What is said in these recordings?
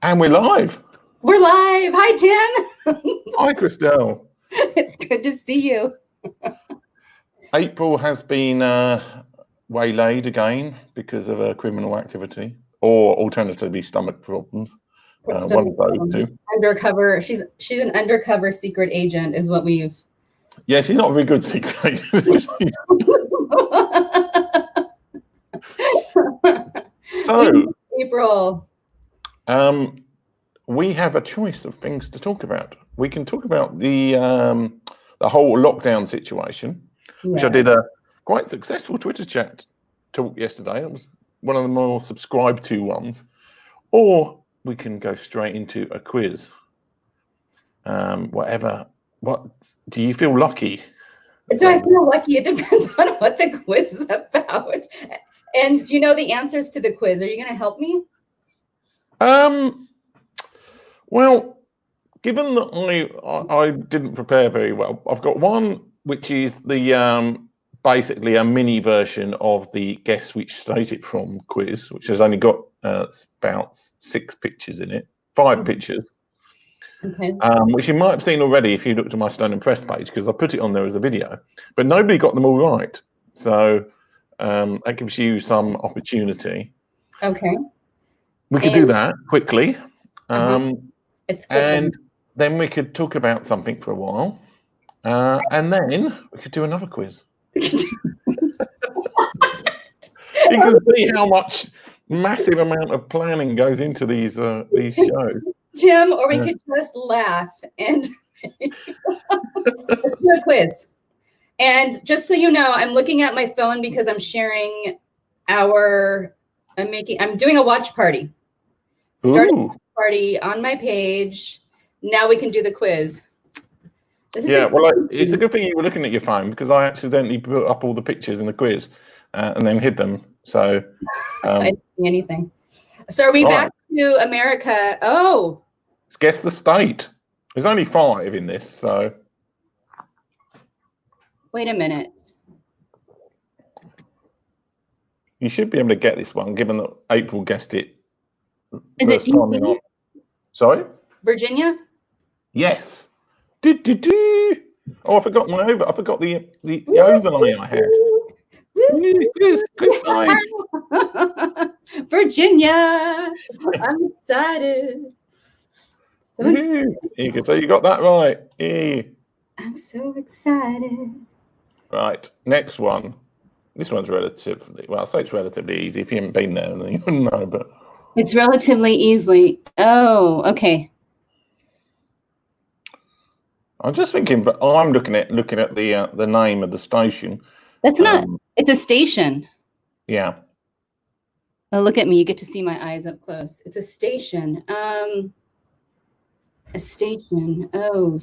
And we're live. We're live. Hi, Tim. Hi, Christelle. It's good to see you. April has been waylaid again because of her criminal activity, or alternatively stomach problems. One of those two. Undercover. She's an undercover secret agent, is what we've. Yeah, she's not a very good secret agent. So, April. We have a choice of things to talk about. We can talk about the whole lockdown situation, which I did a quite successful Twitter chat talk yesterday. It was one of the more subscribed to ones. Or we can go straight into a quiz. Whatever. What do you feel lucky? Do I feel lucky? It depends on what the quiz is about. And do you know the answers to the quiz? Are you going to help me? Well, given that I didn't prepare very well, I've got one which is the basically a mini version of the Guess Which State It's From quiz, which has only got about 6 pictures in it, 5 pictures. Okay. Which you might have seen already if you looked at my Stone and Press page, because I put it on there as a video, but nobody got them all right. So that gives you some opportunity. Okay. We could do that quickly. It's quick. And then we could talk about something for a while. And then we could do another quiz. You can see how much massive amount of planning goes into these shows. Tim, or we could just laugh and let's do a quiz. And just so you know, I'm looking at my phone because I'm sharing I'm doing a watch party. Starting a watch party on my page. Now we can do the quiz. Well, it's a good thing you were looking at your phone, because I accidentally put up all the pictures in the quiz and then hid them. So I didn't see anything. So are we back to America? Oh. Guess the state. There's only 5 in this, so. Wait a minute. You should be able to get this one, given that April guessed it. Is it DC? Sorry? Virginia? Yes. Oh, I forgot the overlay I had. Good time. Virginia. I'm excited. So excited. So you got that right. Yeah. I'm so excited. Right. Next one. This one's relatively, well, I'll say it's relatively easy. If you haven't been there, then you wouldn't know, but. It's relatively easily. Oh, okay. I'm just thinking, but I'm looking at the name of the station. That's not. It's a station. Yeah. Oh, look at me! You get to see my eyes up close. It's a station. A station. Oh,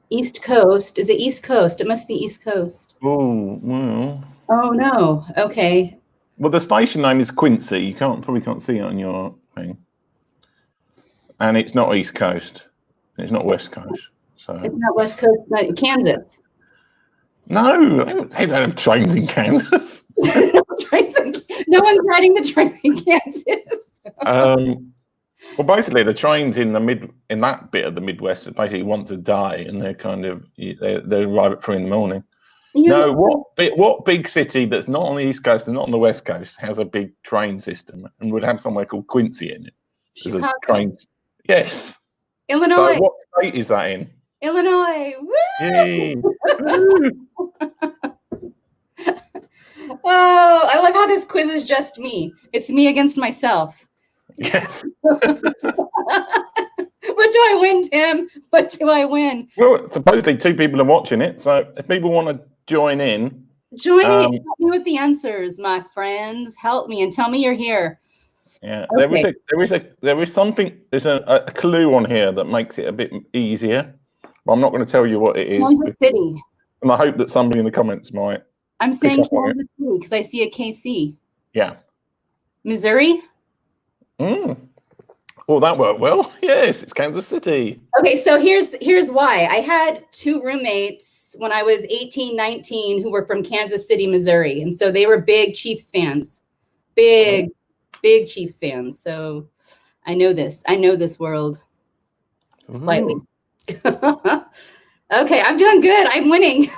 East Coast. Is it East Coast? It must be East Coast. Oh well. Oh no. Okay. Well, the station name is Quincy. You probably can't see it on your thing. And it's not East Coast. It's not West Coast. So it's not West Coast, but Kansas. No, they don't have trains in Kansas. No one's riding the train in Kansas. Well, basically, the trains in that bit of the Midwest are basically once a day, and they're they arrive at 3 a.m. No, what big city that's not on the East Coast and not on the West Coast has a big train system and would have somewhere called Quincy in it? Chicago. Trains. Yes. Illinois. So what state is that in? Illinois. Woo! Yay. Oh, I love how this quiz is just me. It's me against myself. Yes. What do I win, Tim? What do I win? Well, supposedly 2 people are watching it, so if people want to join in. Help me with the answers, my friends. Help me and tell me you're here. Yeah, okay. there is something. There's a clue on here that makes it a bit easier. But I'm not going to tell you what it is. Kansas City. And I hope that somebody in the comments might. I'm saying Kansas City because I see a KC. Yeah. Missouri. Well, that worked well. Yes, it's Kansas City. Okay, so here's why. I had 2 roommates when I was 18, 19 who were from Kansas City, Missouri. And so they were big Chiefs fans. Big Chiefs fans. So I know this. I know this world slightly. Okay, I'm doing good. I'm winning.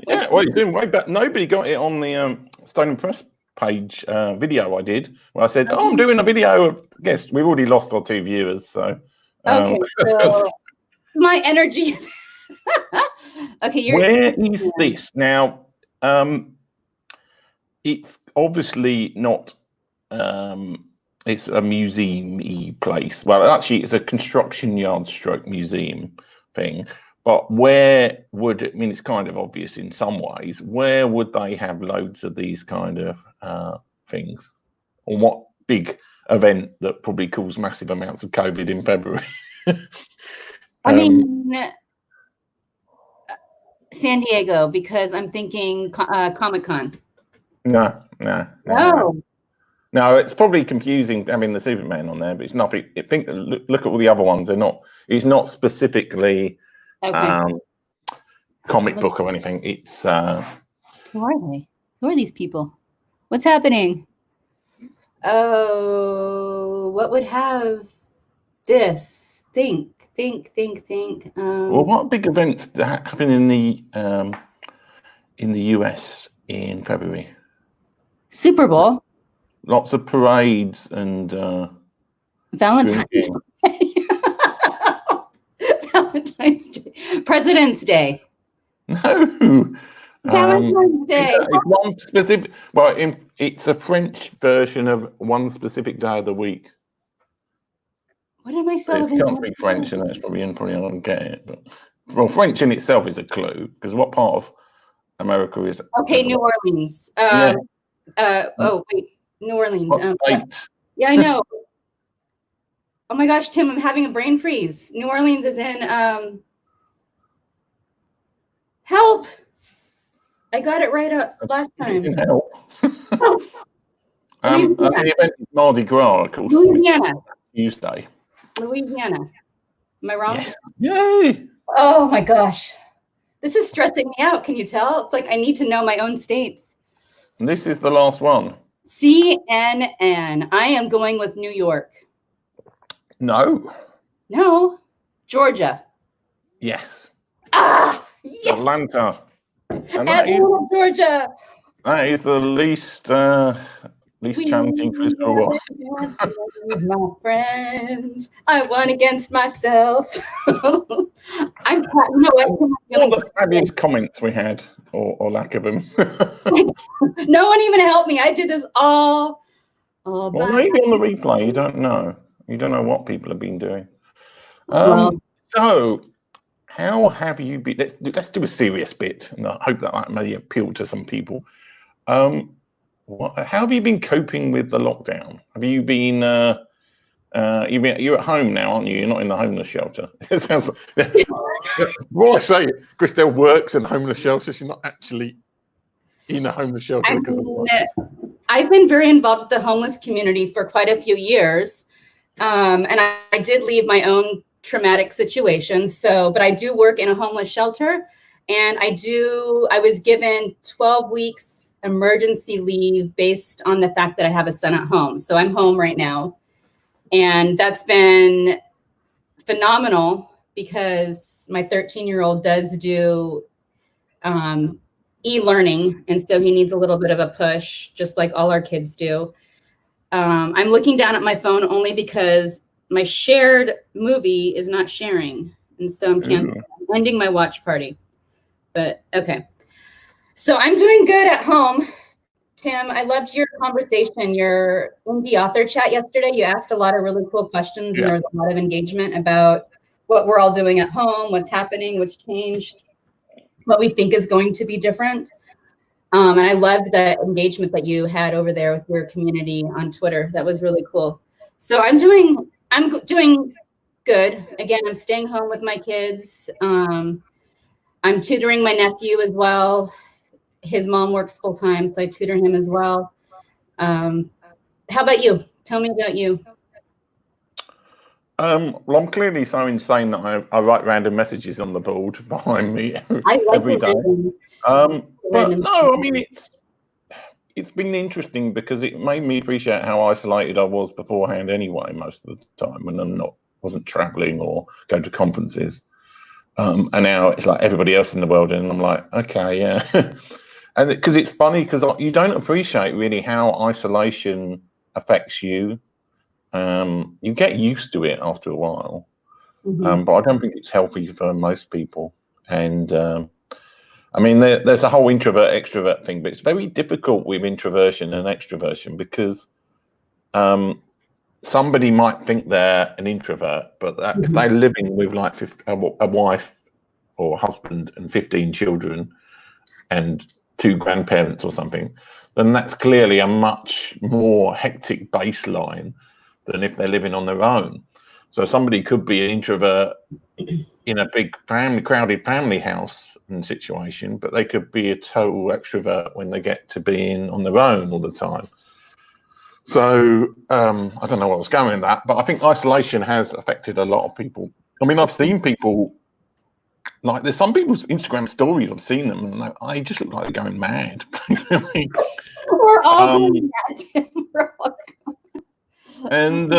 Yeah, well, you're doing way better. Nobody got it on the Stone and Press page video I did, where I said, "Oh, I'm doing a video of guests." We've already lost our 2 viewers, so. Okay, so my energy is. Okay, you're. Where is this now? It's obviously not. It's a museum-y place. Well, actually, it's a construction yard stroke museum thing. But where would, I mean, it's kind of obvious in some ways, where would they have loads of these kind of things? Or what big event that probably caused massive amounts of COVID in February? I mean, San Diego, because I'm thinking Comic-Con. No. No, it's probably confusing having the Superman on there, but it's nothing. I think look at all the other ones. They're not. It's not specifically comic book or anything. It's. Who are they? Who are these people? What's happening? Oh, what would have this? Think. Well, what big events happen in the US in February? Super Bowl. Lots of parades and Valentine's Day. Valentine's Day. President's Day. No. Valentine's Day. It's one specific. Well, it's a French version of one specific day of the week. What am I celebrating? If you can't speak French, and that's probably not get it. But well, French in itself is a clue, because what part of America is? Okay, New Orleans. Oh wait, New Orleans. Yeah, I know. Oh my gosh, Tim, I'm having a brain freeze. New Orleans is in. Help! I got it right up last time. You can help. The event is Mardi Gras, of course. Louisiana. Tuesday. Louisiana. Am I wrong? Yes. Yay! Oh my gosh. This is stressing me out. Can you tell? It's like I need to know my own states. And this is the last one. CNN. I am going with New York. No. No. Georgia. Yes. Ah! Yes. Atlanta. And Georgia. That is the least challenging quiz for a while. My friend, I won against myself. All the fabulous comments we had, or lack of them. No one even helped me. I did this all well, maybe on the replay, you don't know. You don't know what people have been doing. So, how have you been? Let's do a serious bit, and I hope that may appeal to some people. How have you been coping with the lockdown? Have you been? You're at home now, aren't you? You're not in the homeless shelter. It sounds like. Well, I say Christelle works in a homeless shelter. She's not actually in a homeless shelter. I've been very involved with the homeless community for quite a few years, and I did leave my own traumatic situation. But I do work in a homeless shelter, and I was given 12 weeks emergency leave based on the fact that I have a son at home. So I'm home right now, and that's been phenomenal because my 13-year-old does do e-learning, and so he needs a little bit of a push, just like all our kids do. I'm looking down at my phone only because my shared movie is not sharing, and so I'm ending my watch party. But okay. So I'm doing good at home. Tim, I loved your conversation, your indie author chat yesterday. You asked a lot of really cool questions, and there was a lot of engagement about what we're all doing at home, what's happening, what's changed, what we think is going to be different. And I loved the engagement that you had over there with your community on Twitter. That was really cool. So I'm doing good. Again, I'm staying home with my kids. I'm tutoring my nephew as well. His mom works full time, so I tutor him as well. How about you? Tell me about you. Well, I'm clearly so insane that I write random messages on the board behind me every day. But no, I mean it's been interesting because it made me appreciate how isolated I was beforehand anyway, most of the time when wasn't traveling or going to conferences. And now it's like everybody else in the world, and I'm like, okay, yeah. And because it's funny because you don't appreciate really how isolation affects you. You get used to it after a while, but I don't think it's healthy for most people. And I mean, there's a whole introvert extrovert thing, but it's very difficult with introversion and extroversion because somebody might think they're an introvert, but if they're living with like a wife or husband and 15 children and 2 grandparents or something, then that's clearly a much more hectic baseline than if they're living on their own. So somebody could be an introvert in a big crowded family house and situation, but they could be a total extrovert when they get to being on their own all the time. So I don't know what I was going with that, but I think isolation has affected a lot of people. I mean, I've seen people, like there's some people's Instagram stories, I've seen them, and I just look like they're going mad. We're all going mad. And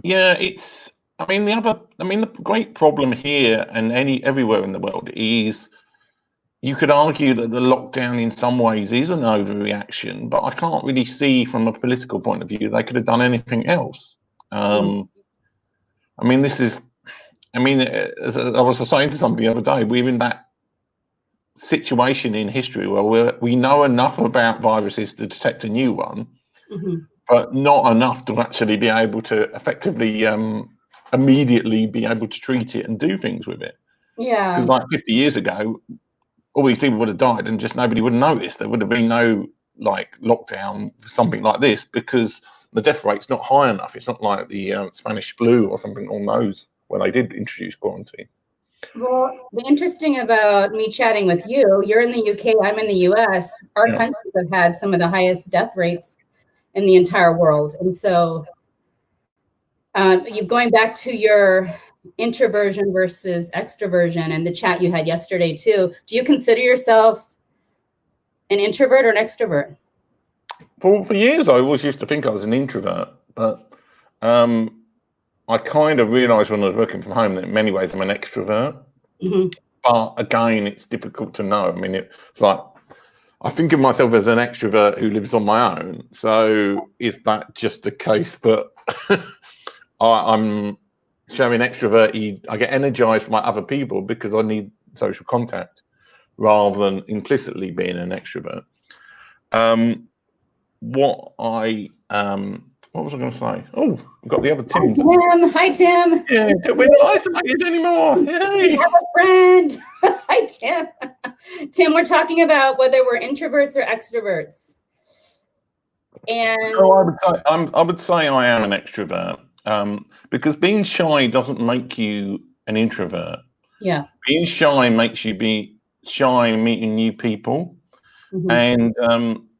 yeah, it's. I mean, the great problem here and everywhere in the world is, you could argue that the lockdown in some ways is an overreaction, but I can't really see from a political point of view they could have done anything else. I mean, as I was saying to somebody the other day, we're in that situation in history where we know enough about viruses to detect a new one, but not enough to actually be able to effectively immediately be able to treat it and do things with it. Yeah. Because like 50 years ago, all these people would have died and just nobody would have noticed. There would have been no like lockdown for something like this because the death rate's not high enough. It's not like the Spanish flu or something on those when they did introduce quarantine. Well, the interesting about me chatting with you, you're in the UK, I'm in the US. Our countries have had some of the highest death rates in the entire world. And so you're going back to your introversion versus extroversion and the chat you had yesterday too. Do you consider yourself an introvert or an extrovert? For years, I always used to think I was an introvert, but I kind of realized when I was working from home that in many ways I'm an extrovert. But again, it's difficult to know. I mean, it's like I think of myself as an extrovert who lives on my own. So is that just a case that I'm showing extrovert? I get energized by other people because I need social contact rather than implicitly being an extrovert. What was I going to say? Oh, we've got the other Tim. Hi, Tim. Yeah, we're not isolated anymore. Yay. We have a friend. Hi, Tim. Tim, we're talking about whether we're introverts or extroverts. And I would say I am an extrovert because being shy doesn't make you an introvert. Yeah. Being shy makes you be shy meeting new people. And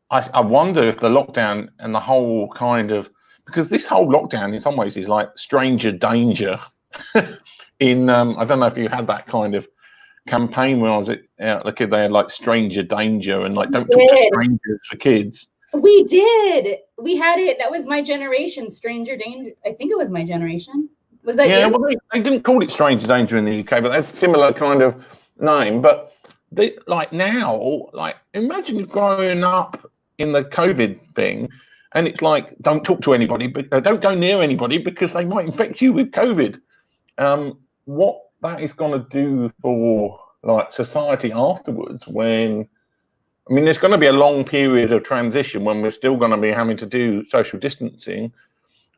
I wonder if the lockdown and the whole kind of, because this whole lockdown in some ways is like stranger danger. In I don't know if you had that kind of campaign when I was a kid. They had like stranger danger and like don't talk to strangers for kids. We did. We had it. That was my generation. Stranger danger. I think it was my generation. Was that? Yeah. You? Well, they didn't call it stranger danger in the UK, but that's a similar kind of name. But like now, like imagine growing up in the COVID thing. And it's like, don't talk to anybody, but don't go near anybody because they might infect you with COVID. What that is going to do for like society afterwards, when I mean, there's going to be a long period of transition when we're still going to be having to do social distancing.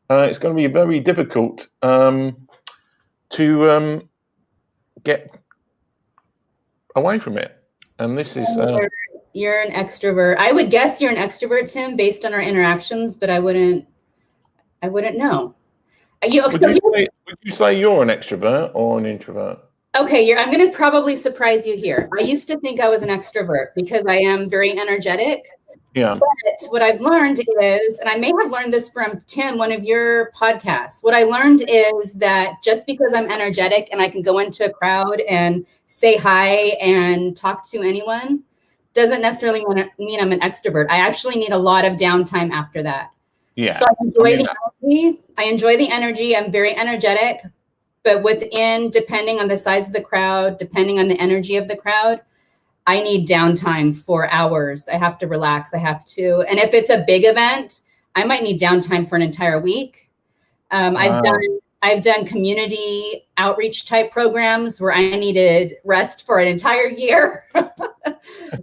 It's going to be very difficult to get away from it. And this is. You're an extrovert. I would guess you're an extrovert, Tim, based on our interactions, but I wouldn't know. Would you say you're an extrovert or an introvert? Okay, I'm going to probably surprise you here. I used to think I was an extrovert because I am very energetic. Yeah. But what I've learned is, and I may have learned this from Tim, one of your podcasts, what I learned is that just because I'm energetic and I can go into a crowd and say hi and talk to anyone doesn't necessarily mean I'm an extrovert. I actually need a lot of downtime after that. Yeah. So I enjoy the energy. I enjoy the energy. I'm very energetic, but depending on the size of the crowd, depending on the energy of the crowd, I need downtime for hours. I have to relax. And if it's a big event, I might need downtime for an entire week. I've done community outreach type programs where I needed rest for an entire year.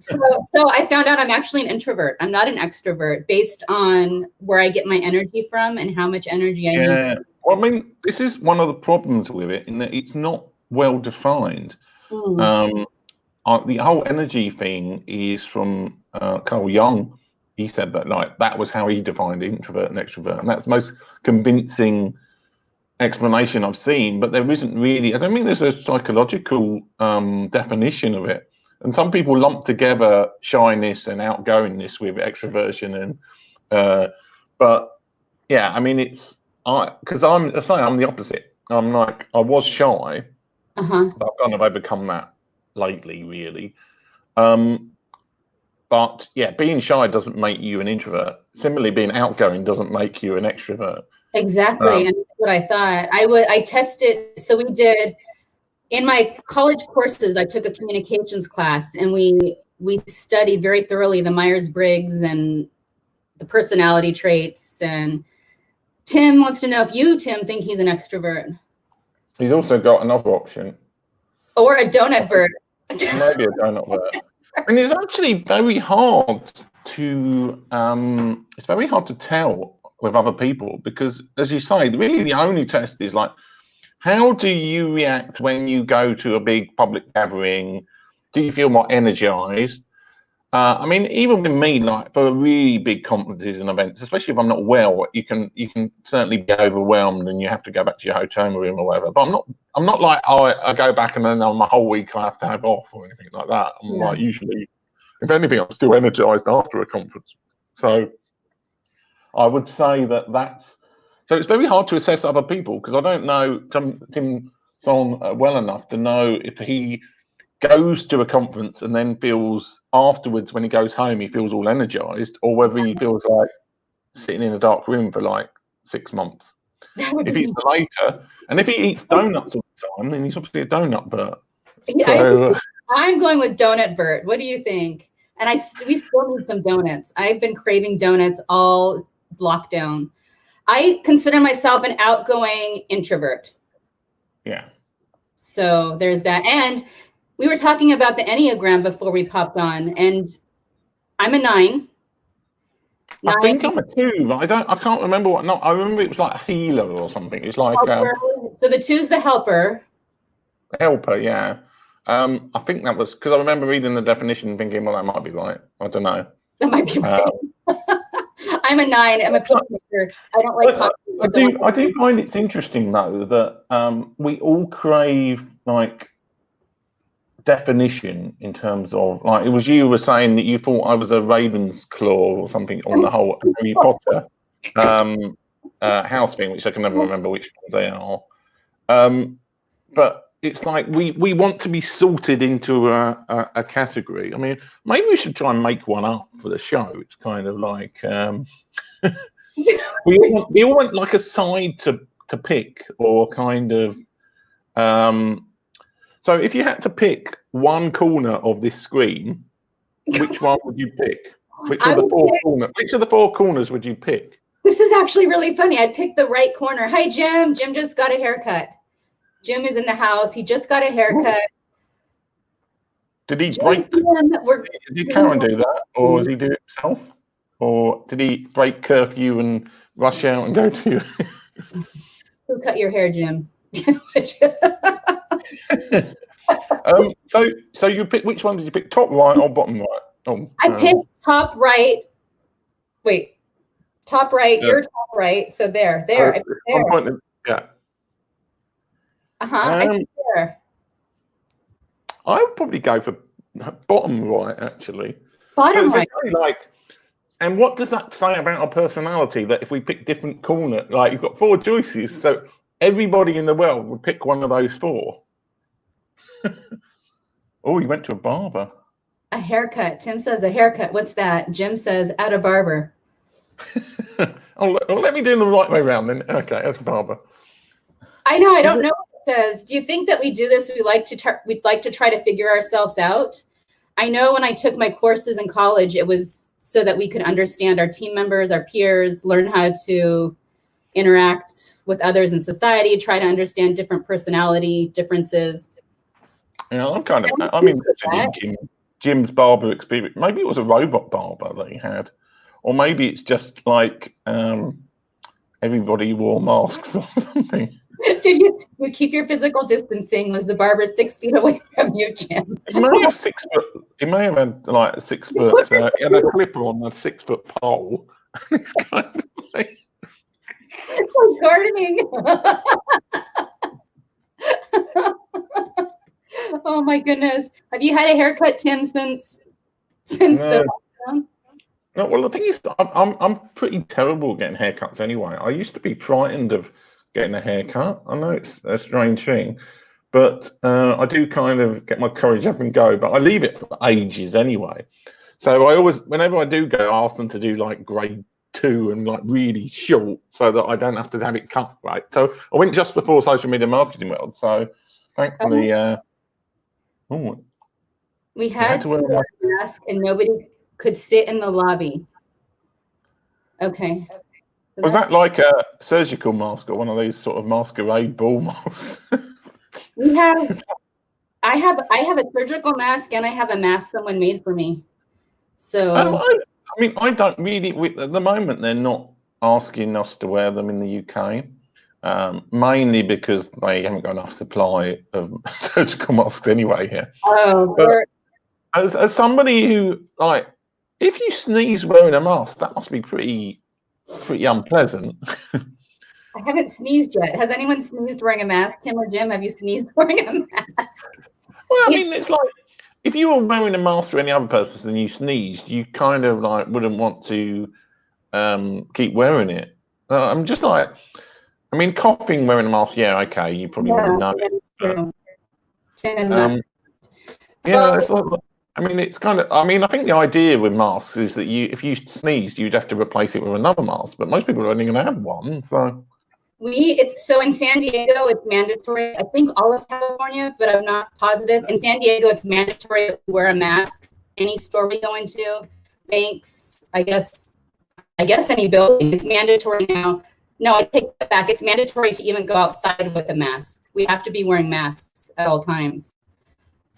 So I found out I'm actually an introvert. I'm not an extrovert based on where I get my energy from and how much energy I need. Well, I mean, this is one of the problems with it in that it's not well defined. The whole energy thing is from Carl Jung. He said that that was how he defined introvert and extrovert, and that's the most convincing explanation I've seen. But there isn't really, I don't think there's a psychological definition of it. And some people lump together shyness and outgoingness with extroversion, and but yeah, I mean, because I'm the opposite. I'm like, I was shy, but I've kind of overcome that lately, really. But yeah, being shy doesn't make you an introvert. Similarly, being outgoing doesn't make you an extrovert. Exactly, and that's what I thought. I tested. So we did in my college courses. I took a communications class, and we studied very thoroughly the Myers-Briggs and the personality traits. And Tim wants to know if you, Tim, think he's an extrovert. He's also got another option. Or a donut vert. Maybe a donut vert. I mean, it's actually very hard to tell with other people, because, as you say, really the only test is like, how do you react when you go to a big public gathering? Do you feel more energized? I mean, even with me, like for really big conferences and events, especially if I'm not well, you can certainly be overwhelmed and you have to go back to your hotel room or whatever. But I'm not like, oh, I go back and then on my whole week I have to have off or anything like that. I'm like, usually, if anything, I'm still energized after a conference. So I would say so it's very hard to assess other people, because I don't know Kim Tsang well enough to know if he goes to a conference and then feels afterwards, when he goes home, he feels all energized, or whether he feels like sitting in a dark room for like 6 months. If he's the later, and if he eats donuts all the time, then he's obviously a donut vert. So, I'm going with donut vert. What do you think? And we still need some donuts. I've been craving donuts all lockdown. I consider myself an outgoing introvert. Yeah. So there's that. And we were talking about the Enneagram before we popped on, and I'm a 9. I think I'm a 2, but I can't remember what. No, I remember it was like a healer or something. It's like so the 2's the helper. Helper, yeah. I think that was because I remember reading the definition and thinking, well, that might be right. I don't know. That might be right. I'm a 9. I'm a peacemaker. I don't like conflict. I do find it's interesting though that we all crave like definition in terms of, like, it was you were saying that you thought I was a Raven's Claw or something on the whole Harry Potter house thing, which I can never remember which ones they are. But it's like we want to be sorted into a category. I mean, maybe we should try and make one up for the show. It's kind of like we all want like a side to pick, or kind of so if you had to pick one corner of this screen, which one would you pick? Which of the 4 corners would you pick? This is actually really funny. I picked the right corner. Hi, Jim. Jim just got a haircut. Jim is in the house. He just got a haircut. Did he break? Did Karen do that, or does he do it himself, or did he break curfew and rush out and go to? Who cut your hair, Jim? So you pick, which one did you pick? Top right or bottom right? Oh, I picked top right. Wait, top right. Yeah. You're top right. So there. Yeah. I would probably go for bottom right, actually. Bottom right. Like, and what does that say about our personality? That if we pick different corner, like you've got 4 choices, so everybody in the world would pick one of those 4. Oh, you went to a barber. A haircut. Tim says a haircut. What's that? Jim says at a barber. Let me do the right way around then. Okay, as a barber. I know. I don't know what it says. Do you think that we do this? We'd like to try to figure ourselves out. I know when I took my courses in college, it was so that we could understand our team members, our peers, learn how to interact with others in society, try to understand different personality differences. I'm interested in Jim's barber experience. Maybe it was a robot barber that he had, or maybe it's just like everybody wore masks or something. Did you keep your physical distancing? Was the barber 6 feet away from you, Jim? He may have 6 foot. He may have had like a 6 foot. He had a clipper on a 6 foot pole. It's kind of like gardening. Oh my goodness! Have you had a haircut, Tim, since the lockdown? No. Well, the thing is, I'm pretty terrible at getting haircuts anyway. I used to be frightened of getting a haircut. I know it's a strange thing, but I do kind of get my courage up and go. But I leave it for ages anyway. So I always, whenever I do go, I ask them to do like grade 2 and like really short, so that I don't have to have it cut right. So I went just before social media marketing world. So thankfully, we had to wear a mask and nobody could sit in the lobby. Okay. So was that like a surgical mask or one of these sort of masquerade ball masks? I have a surgical mask and I have a mask someone made for me. So I mean, I don't really. At the moment, they're not asking us to wear them in the UK, mainly because they haven't got enough supply of surgical masks anyway here. Oh, but as somebody who, like, if you sneeze wearing a mask, that must be pretty unpleasant. I haven't sneezed yet. Has anyone sneezed wearing a mask? Tim or Jim, have you sneezed wearing a mask? Well, I mean, it's like, if you were wearing a mask for any other purpose and you sneezed, you kind of like wouldn't want to keep wearing it. I'm just like, I mean, coughing wearing a mask, yeah, okay, you probably wouldn't know it. It's like, I mean, it's kind of, I mean, I think the idea with masks is that if you sneezed, you'd have to replace it with another mask, but most people are only going to have one, so. So in San Diego, it's mandatory. I think all of California, but I'm not positive. In San Diego, it's mandatory to wear a mask. Any store we go into, banks, I guess any building, it's mandatory now. No, I take that back. It's mandatory to even go outside with a mask. We have to be wearing masks at all times.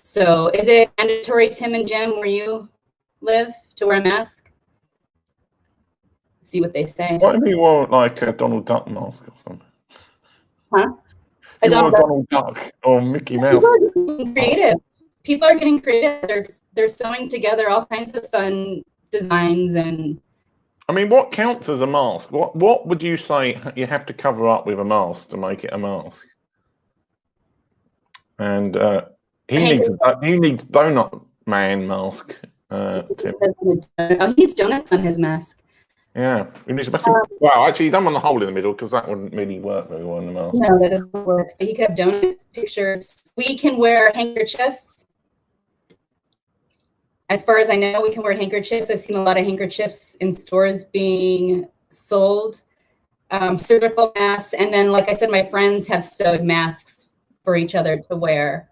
So is it mandatory, Tim and Jim, where you live, to wear a mask? See what they say. What if you wore like a Donald Duck mask or something? Huh? A Donald Duck or Mickey Mouse. People are getting creative. They're sewing together all kinds of fun designs. And I mean, what counts as a mask? What would you say you have to cover up with a mask to make it a mask? And he needs Donut Man mask. Tim. Oh, he needs donuts on his mask. Yeah, he needs well, actually, you don't want the hole in the middle because that wouldn't really work very well in the mask. No, that doesn't work. He could have donut pictures. We can wear handkerchiefs. As far as I know, we can wear handkerchiefs. I've seen a lot of handkerchiefs in stores being sold. Surgical masks, and then, like I said, my friends have sewed masks for each other to wear.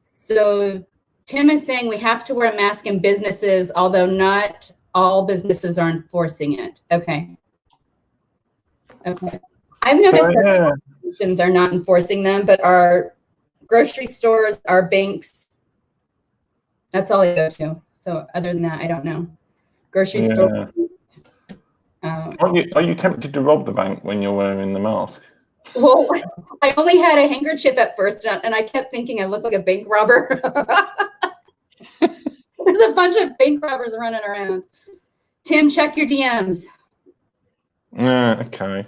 So Tim is saying we have to wear a mask in businesses, although not all businesses are enforcing it. Okay. I've noticed that institutions are not enforcing them, but our grocery stores, our banks, that's all I go to. So other than that, I don't know. Grocery store. Are you tempted to rob the bank when you're wearing the mask? Well, I only had a handkerchief at first, and I kept thinking I looked like a bank robber. There's a bunch of bank robbers running around. Tim, check your DMs. Okay.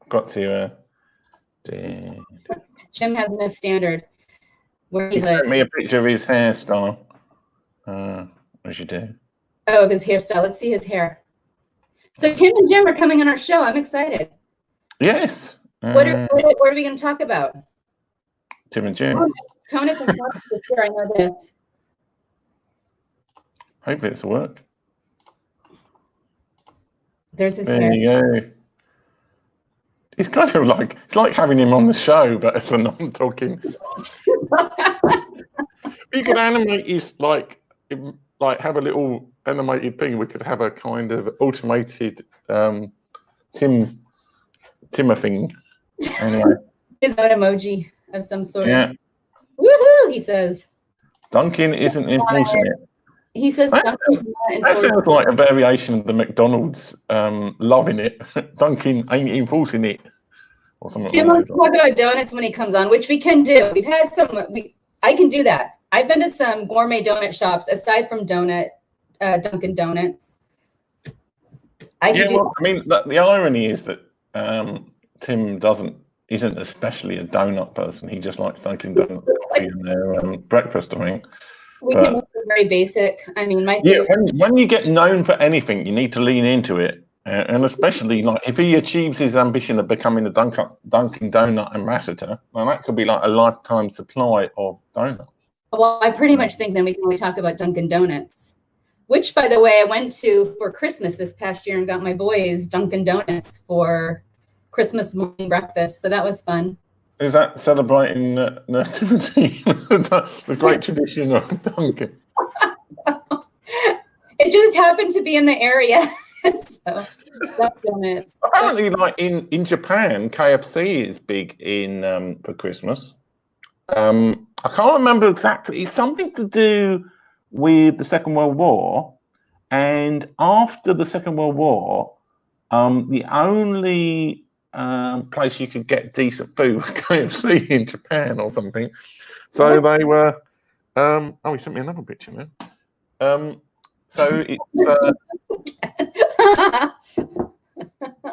Got to. Jim has no standard. Where he sent me a picture of his hairstyle. What should you do? Oh, of his hairstyle. Let's see his hair. So Tim and Jim are coming on our show. I'm excited. Yes. What are we going to talk about? Tim and Jim. Tonus and Tonus, I know this. Hopefully it's a work. There's his There hair. you go. It's kind of like having him on the show, but as a non-talking. You could animate his like have a little animated thing. We could have a kind of automated Timmer thing. Anyway, His own emoji of some sort. yeah. Woohoo! He says. Duncan isn't enforcing it. He says That sounds like a variation of the McDonald's loving it. Duncan ain't enforcing it. Or something. Tim wants to talk about donuts when he comes on, which we can do. We've had some. I can do that. I've been to some gourmet donut shops aside from Dunkin' Donuts. I mean, the irony is that Tim isn't especially a donut person. He just likes Dunkin' Donuts coffee in their breakfast. I mean, we can make it very basic. I mean, when you get known for anything, you need to lean into it. And especially like if he achieves his ambition of becoming a Dunkin' Donut ambassador, well, that could be like a lifetime supply of donuts. Well, I pretty much think then we can only talk about Dunkin' Donuts, which, by the way, I went to for Christmas this past year and got my boys Dunkin' Donuts for Christmas morning breakfast. So that was fun. Is that celebrating nativity? The great tradition of Dunkin'? It just happened to be in the area. So donuts. Apparently, like in Japan, KFC is big in for Christmas. I can't remember exactly. It's something to do with the Second World War, and after the Second World War, the only place you could get decent food was KFC in Japan or something. So they were. Oh, he sent me another picture now. So it's.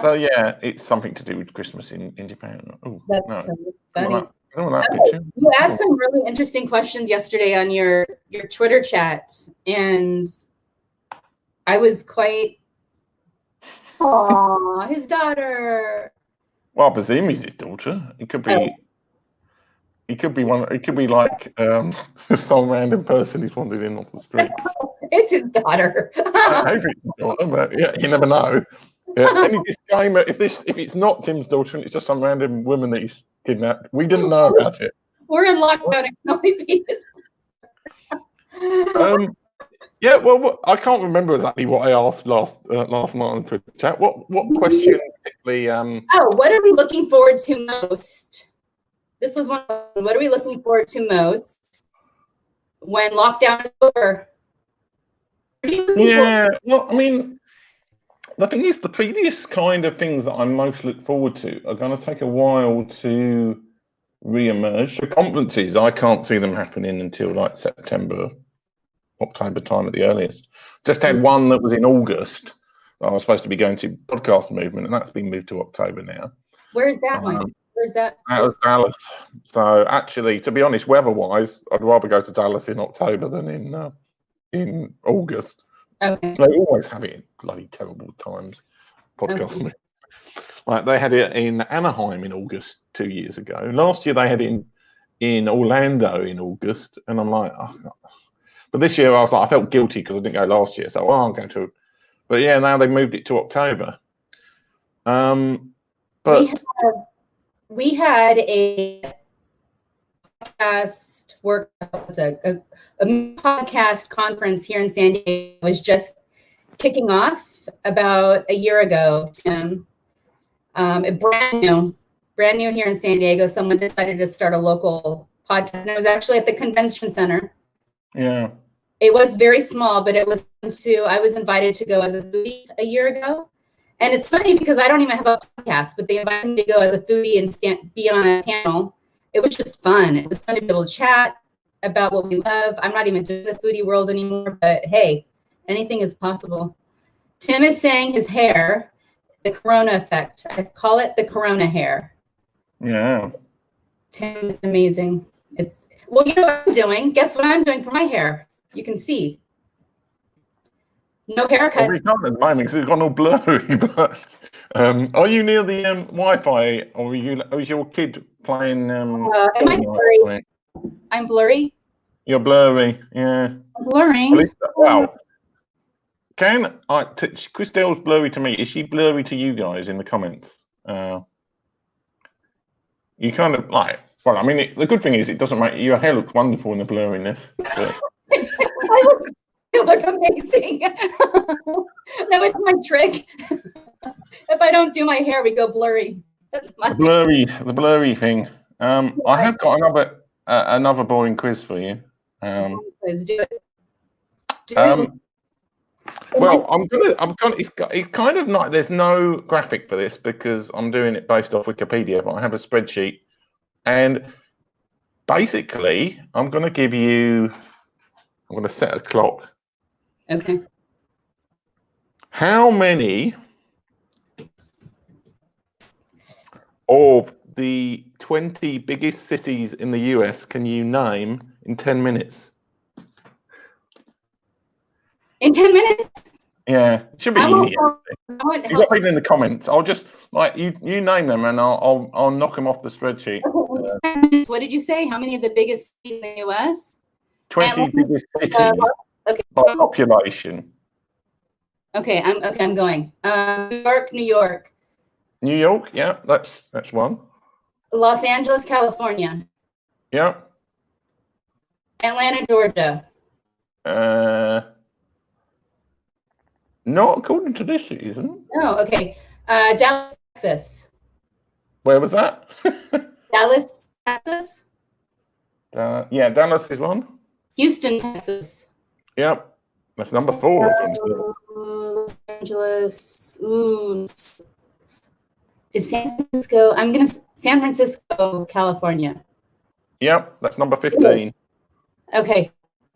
So yeah, it's something to do with Christmas in Japan. Oh, that's so funny. You asked some really interesting questions yesterday on your Twitter chat, and I was quite. Aww, his daughter. Well, I presume he's his daughter. It could be. Oh. It could be one. It could be like some random person who's wandered in off the street. It's his daughter. I hope it's his daughter, but yeah, you never know. Yeah. Any disclaimer: if it's not Tim's daughter and it's just some random woman that he's kidnapped, we didn't know about it. We're in lockdown. It can only be his. Yeah, well, I can't remember exactly what I asked last night on Twitter chat. What question particularly? Oh, what are we looking forward to most? This was one. What are we looking forward to most when lockdown is over? Yeah, well, I mean, the thing is, the previous kind of things that I most look forward to are going to take a while to re-emerge. The conferences, I can't see them happening until like September, October time at the earliest. Just had one that was in August. I was supposed to be going to Podcast Movement, and that's been moved to October now. Where is that one? Where's that? That was Dallas. So actually, to be honest, weather-wise, I'd rather go to Dallas in October than in August. Okay. They always have it in bloody terrible times. Podcast Movement. Like they had it in Anaheim in August 2 years ago. Last year they had it in Orlando in August, and I'm like, oh. But this year I was like, I felt guilty because I didn't go last year, so I'll go to. But yeah, now they moved it to October. But we had a podcast a podcast conference here in San Diego. It was just kicking off about a year ago, Tim. Brand new here in San Diego. Someone decided to start a local podcast, and it was actually at the convention center. Yeah. It was very small, but it was I was invited to go as a foodie a year ago. And it's funny because I don't even have a podcast, but they invited me to go as a foodie and be on a panel. It was just fun. It was fun to be able to chat about what we love. I'm not even doing the foodie world anymore, but hey, anything is possible. Tim is saying his hair, the Corona effect. I call it the Corona hair. Yeah. Tim is amazing. Well, you know what I'm doing? Guess what I'm doing for my hair? You can see. No haircuts. Well, we can't at the moment because it's gone all blurry. But are you near the Wi-Fi, or is your kid playing? Am I blurry? I'm blurry. You're blurry. Yeah. I'm blurring. Wow. Christelle's blurry to me. Is she blurry to you guys in the comments? You kind of like. Well, I mean, the good thing is it doesn't make your hair looks wonderful in the blurriness. But... I look amazing. No, it's my trick. If I don't do my hair, we go blurry. That's my the blurry thing. I have got another boring quiz for you. Let's do it. Well, it's kind of not. There's no graphic for this because I'm doing it based off Wikipedia, but I have a spreadsheet, and basically, I'm going to give you. I'm going to set a clock. Okay. How many of the 20 biggest cities in the US can you name in 10 minutes? In 10 minutes? Yeah, it should be easy. You've got people in the comments. I'll just like you name them, and I'll knock them off the spreadsheet. Okay. What did you say? How many of the biggest cities in the US? 20 biggest cities by population. Okay, I'm going. New York. New York, yeah, that's one. Los Angeles, California. Yeah. Atlanta, Georgia. Not according to this season. Oh, okay. Dallas, Texas. Where was that? Dallas, Texas. Yeah, Dallas is one. Houston, Texas. Yep, that's number 4. Los Angeles. Ooh. Is San Francisco? San Francisco, California. Yep, that's number 15. Okay.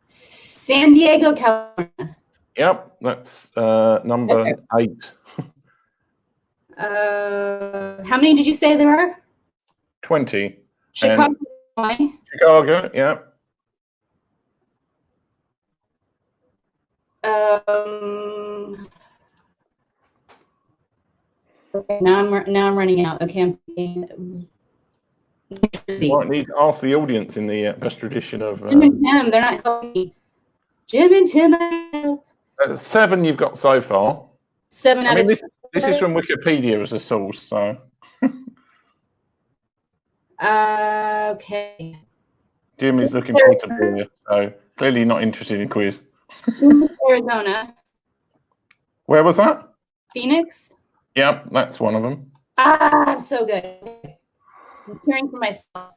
San Diego, California. Yep, that's number 8. How many did you say there are? 20. Chicago. Chicago, yeah. Okay, now I'm running out. Okay, I'm thinking. You might need to ask the audience in the best tradition of. Jim and Tim, they're not helping me. Jim and Tim. 7 you've got so far. 7 out of 10. This is from Wikipedia as a source, so. Okay. Jim is looking forward to being here, so clearly not interested in quiz. Arizona. Where was that? Phoenix. Yep, that's one of them. I'm so good. I'm cheering for myself.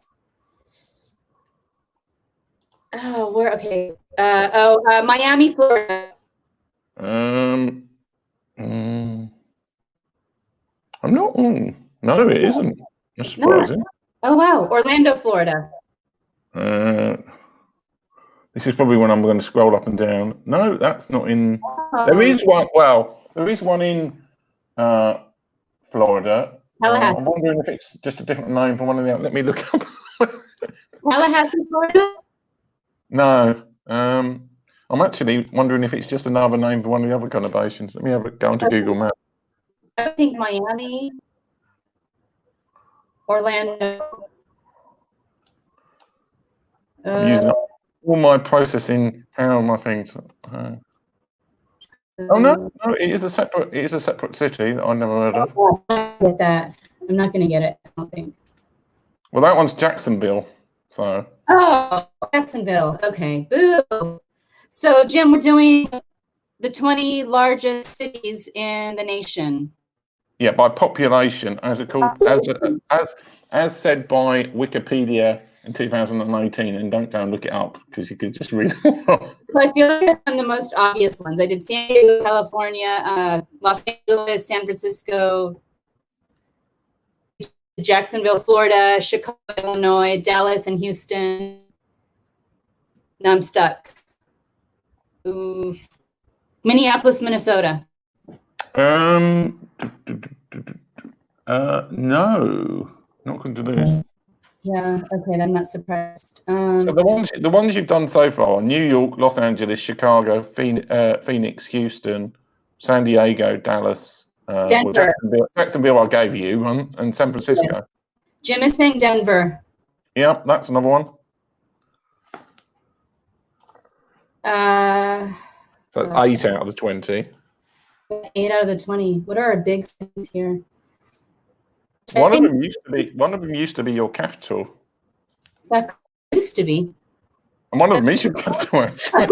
Oh, where? Okay. Miami, Florida. I'm not. No, it isn't. That's surprising. Oh wow, Orlando, Florida. This is probably when I'm going to scroll up and down. No, that's not in. There is one. Well, there is one in Florida. I'm wondering if it's just a different name for one of the. Let me look up. Tallahassee, Florida. No. I'm actually wondering if it's just another name for one of the other conurbations. Let me have a go into Google Maps. I think Miami, Orlando. I'm using up all my processing power on my things. Oh no, it is a separate city that I never heard of. I get that. I'm not going to get it. I don't think. Well, that one's Jacksonville. So. Oh, Jacksonville. Okay. Boo. So, Jim, we're doing the 20 largest cities in the nation. Yeah, by population, as said by Wikipedia in 2018, and don't go and look it up because you could just read it. So I feel like I'm the most obvious ones. I did San Diego, California, Los Angeles, San Francisco, Jacksonville, Florida, Chicago, Illinois, Dallas, and Houston. Now I'm stuck. Ooh. Minneapolis, Minnesota. No, not going to do this. Yeah. Okay, I'm not surprised. So the ones you've done so far: New York, Los Angeles, Chicago, Phoenix, Houston, San Diego, Dallas, Denver. Well, Jacksonville. I gave you one, and San Francisco. Jim is saying Denver. Yeah, that's another one. So 8 out of the 20. 8 out of the 20. What are our big cities here? One of them used to be your capital. Used to be. And one of them is your capital, actually.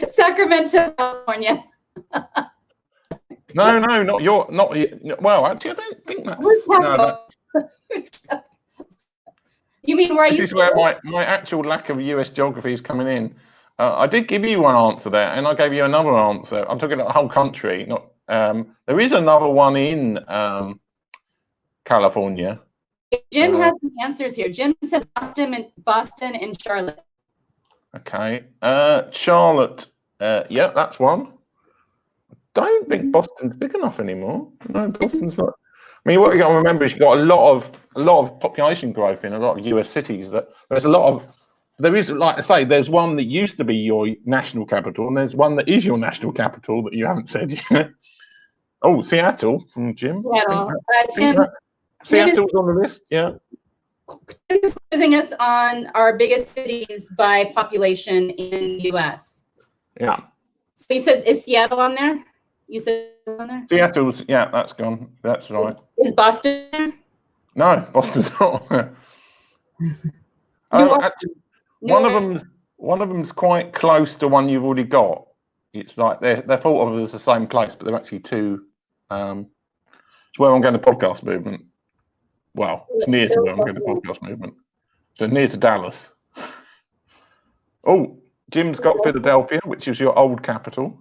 Sacramento, California. No, well, actually, I don't think that's. You mean where this is where my actual lack of US geography is coming in. I did give you one answer there, and I gave you another answer. I'm talking about the whole country. Not there is another one in California. Jim has some answers here. Jim says Boston and Charlotte. Okay, Charlotte. Yeah, that's one. I don't think Boston's big enough anymore. No, Boston's not. I mean, what you got to remember is you've got a lot of population growth in a lot of US cities. There is, like I say, there's one that used to be your national capital, and there's one that is your national capital that you haven't said yet. Oh, Seattle from Jim. Seattle's on the list. Yeah. Tim is quizzing us on our biggest cities by population in the US. Yeah. So you said, is Seattle on there? You said on there? Seattle's, yeah, that's gone. That's right. Is Boston there? No, Boston's not. Actually, one of them's quite close to one you've already got. It's like they're thought of as the same place, but they're actually two. It's where I'm going to podcast movement. Well, it's near to where I'm going to podcast movement. So near to Dallas. Oh, Jim's got Philadelphia, which is your old capital.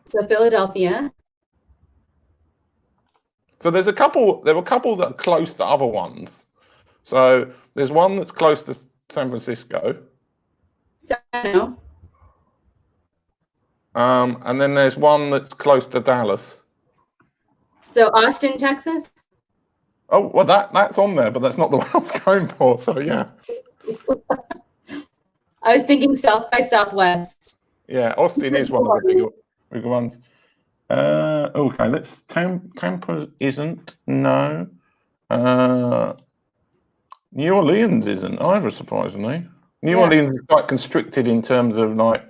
So Philadelphia. So there were a couple that are close to other ones. So there's one that's close to San Francisco. Sacramento. And then there's one that's close to Dallas. So Austin, Texas. Oh, well, that's on there, but that's not the one I was going for. So yeah. I was thinking South by Southwest. Yeah, Austin is one of the bigger ones. Okay, Tampa isn't. No. New Orleans isn't either, surprisingly. New Orleans is quite constricted in terms of like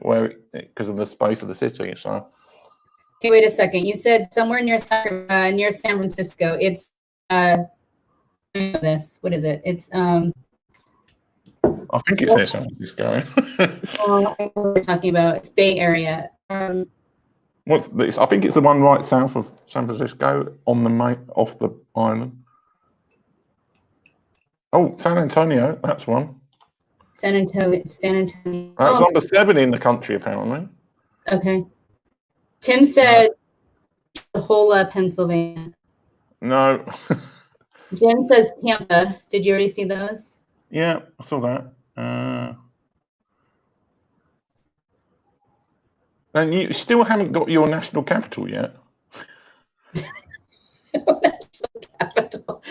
because of the space of the city. So. Okay, wait a second. You said somewhere near San Francisco. It's this. What is it? It's I think it's near San Francisco. what we're talking about. It's Bay Area. I think it's the one right south of San Francisco off the island. Oh, San Antonio, that's one. San Antonio. That's number 7 in the country, apparently. Okay. Tim said Pensacola, Pennsylvania. No. Jim says Tampa. Did you already see those? Yeah, I saw that. And you still haven't got your national capital yet. National capital.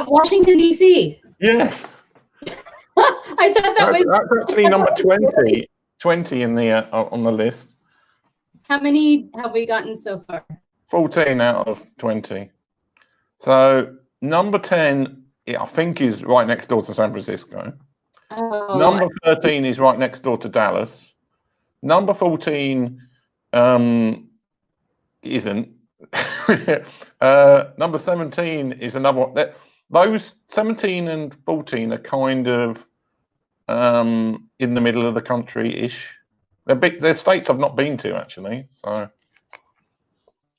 Washington, D.C. Yes. I thought that's actually number 20. 20 in the on the list. How many have we gotten so far? 14 out of 20. So number 10, I think, is right next door to San Francisco. Oh, number 13 is right next door to Dallas. Number 14 isn't. Number 17 is another one. Those 17 and 14 are kind of in the middle of the country-ish. They're big. They're states I've not been to, actually. So,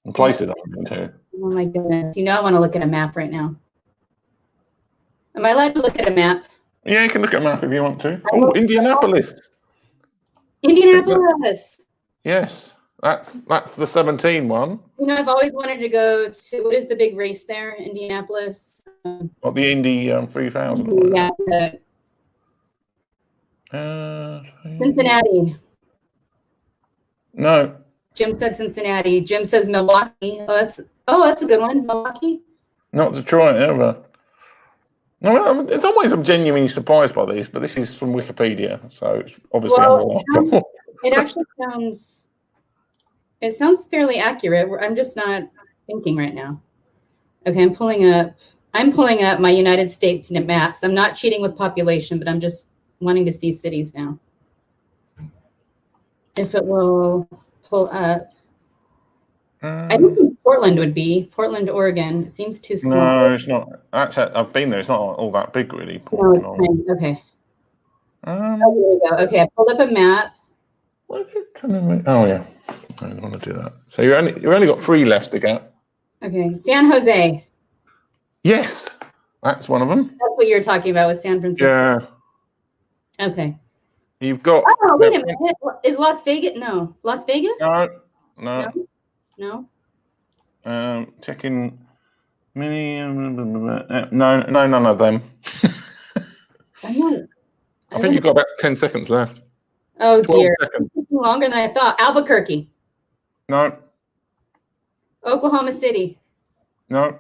and places I've been to. Oh my goodness! You know, I want to look at a map right now. Am I allowed to look at a map? Yeah, you can look at a map if you want to. Oh, Indianapolis. Indianapolis. Yes, that's the 17 one. You know, I've always wanted to go to, what is the big race there? Indianapolis. What, the Indy 3000? Yeah. Cincinnati. No. Jim said Cincinnati. Jim says Milwaukee. Oh, that's a good one. Milwaukee. Not Detroit ever. No, it's always I'm genuinely surprised by these, but this is from Wikipedia, so it's obviously unreliable. It actually sounds fairly accurate. I'm just not thinking right now. Okay, I'm pulling up my United States maps. I'm not cheating with population, but I'm just wanting to see cities now. if it will pull up. I don't Um, think Portland would be. Portland, Oregon. It seems too small. no, it's not. Actually, I've been there. It's not all that big, really. No, it's Portland. tiny. Okay. Oh, Um, here we go. Okay, I pulled up a map. what is it trying to make? Oh yeah, I don't want to do that. So you only got 3 left to get. Okay, San Jose. Yes, that's one of them. That's what you're talking about with San Francisco. Yeah, Okay. you've got. Oh, wait a minute. Is Las Vegas? No. Las Vegas? No. No. Checking. Mini. No, none of them. I think you've got about 10 seconds left. Oh dear. Seconds. It's taking longer than I thought. Albuquerque. No. Oklahoma City. No.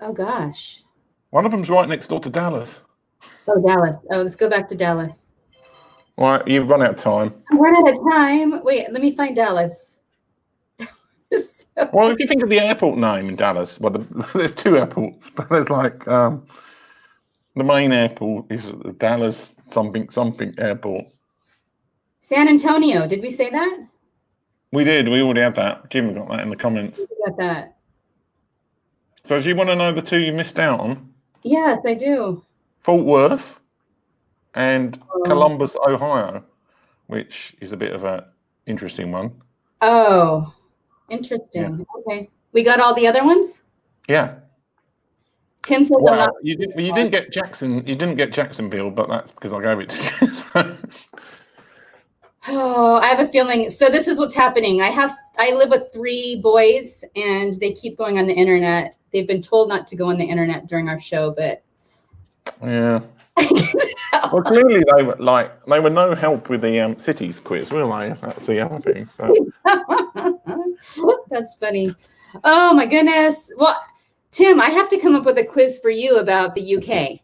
Oh gosh. One of them's right next door to Dallas. Oh, Dallas. Oh, let's go back to Dallas. Right, you've run out of time. I'm running out of time. Wait, let me find Dallas. Well, if you think of the airport name in Dallas, well, there's 2 airports, but there's like the main airport is the Dallas something airport. San Antonio. Did we say that? We did. We already had that. Jim got that in the comments. We got that. So do you want to know the 2 you missed out on? Yes, I do. Fort Worth and Columbus, Ohio, which is a bit of a interesting one. Oh, interesting. Yeah. Okay. We got all the other ones? Yeah. Tim said I'm not. You didn't get Jackson. You didn't get Jacksonville, but that's because I gave it to you. So. Oh, I have a feeling. So this is what's happening. I live with 3 boys and they keep going on the internet. They've been told not to go on the internet during our show, but yeah. Well, clearly they were no help with the cities quiz, were they? That's the other thing. So. That's funny. Oh my goodness. Well, Tim, I have to come up with a quiz for you about the UK.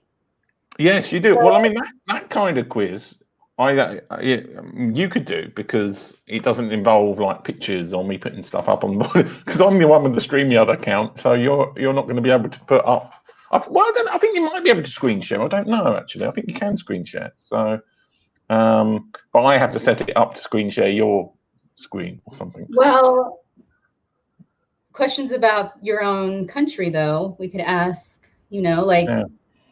Yes, you do. Well, I mean that kind of quiz, you could do because it doesn't involve like pictures or me putting stuff up on the board because I'm the one with the StreamYard account, so you're not going to be able to put up. I think you might be able to screen share. I don't know actually. I think you can screen share. So, but I have to set it up to screen share your screen or something. Well, questions about your own country, though, we could ask. Like. Yeah.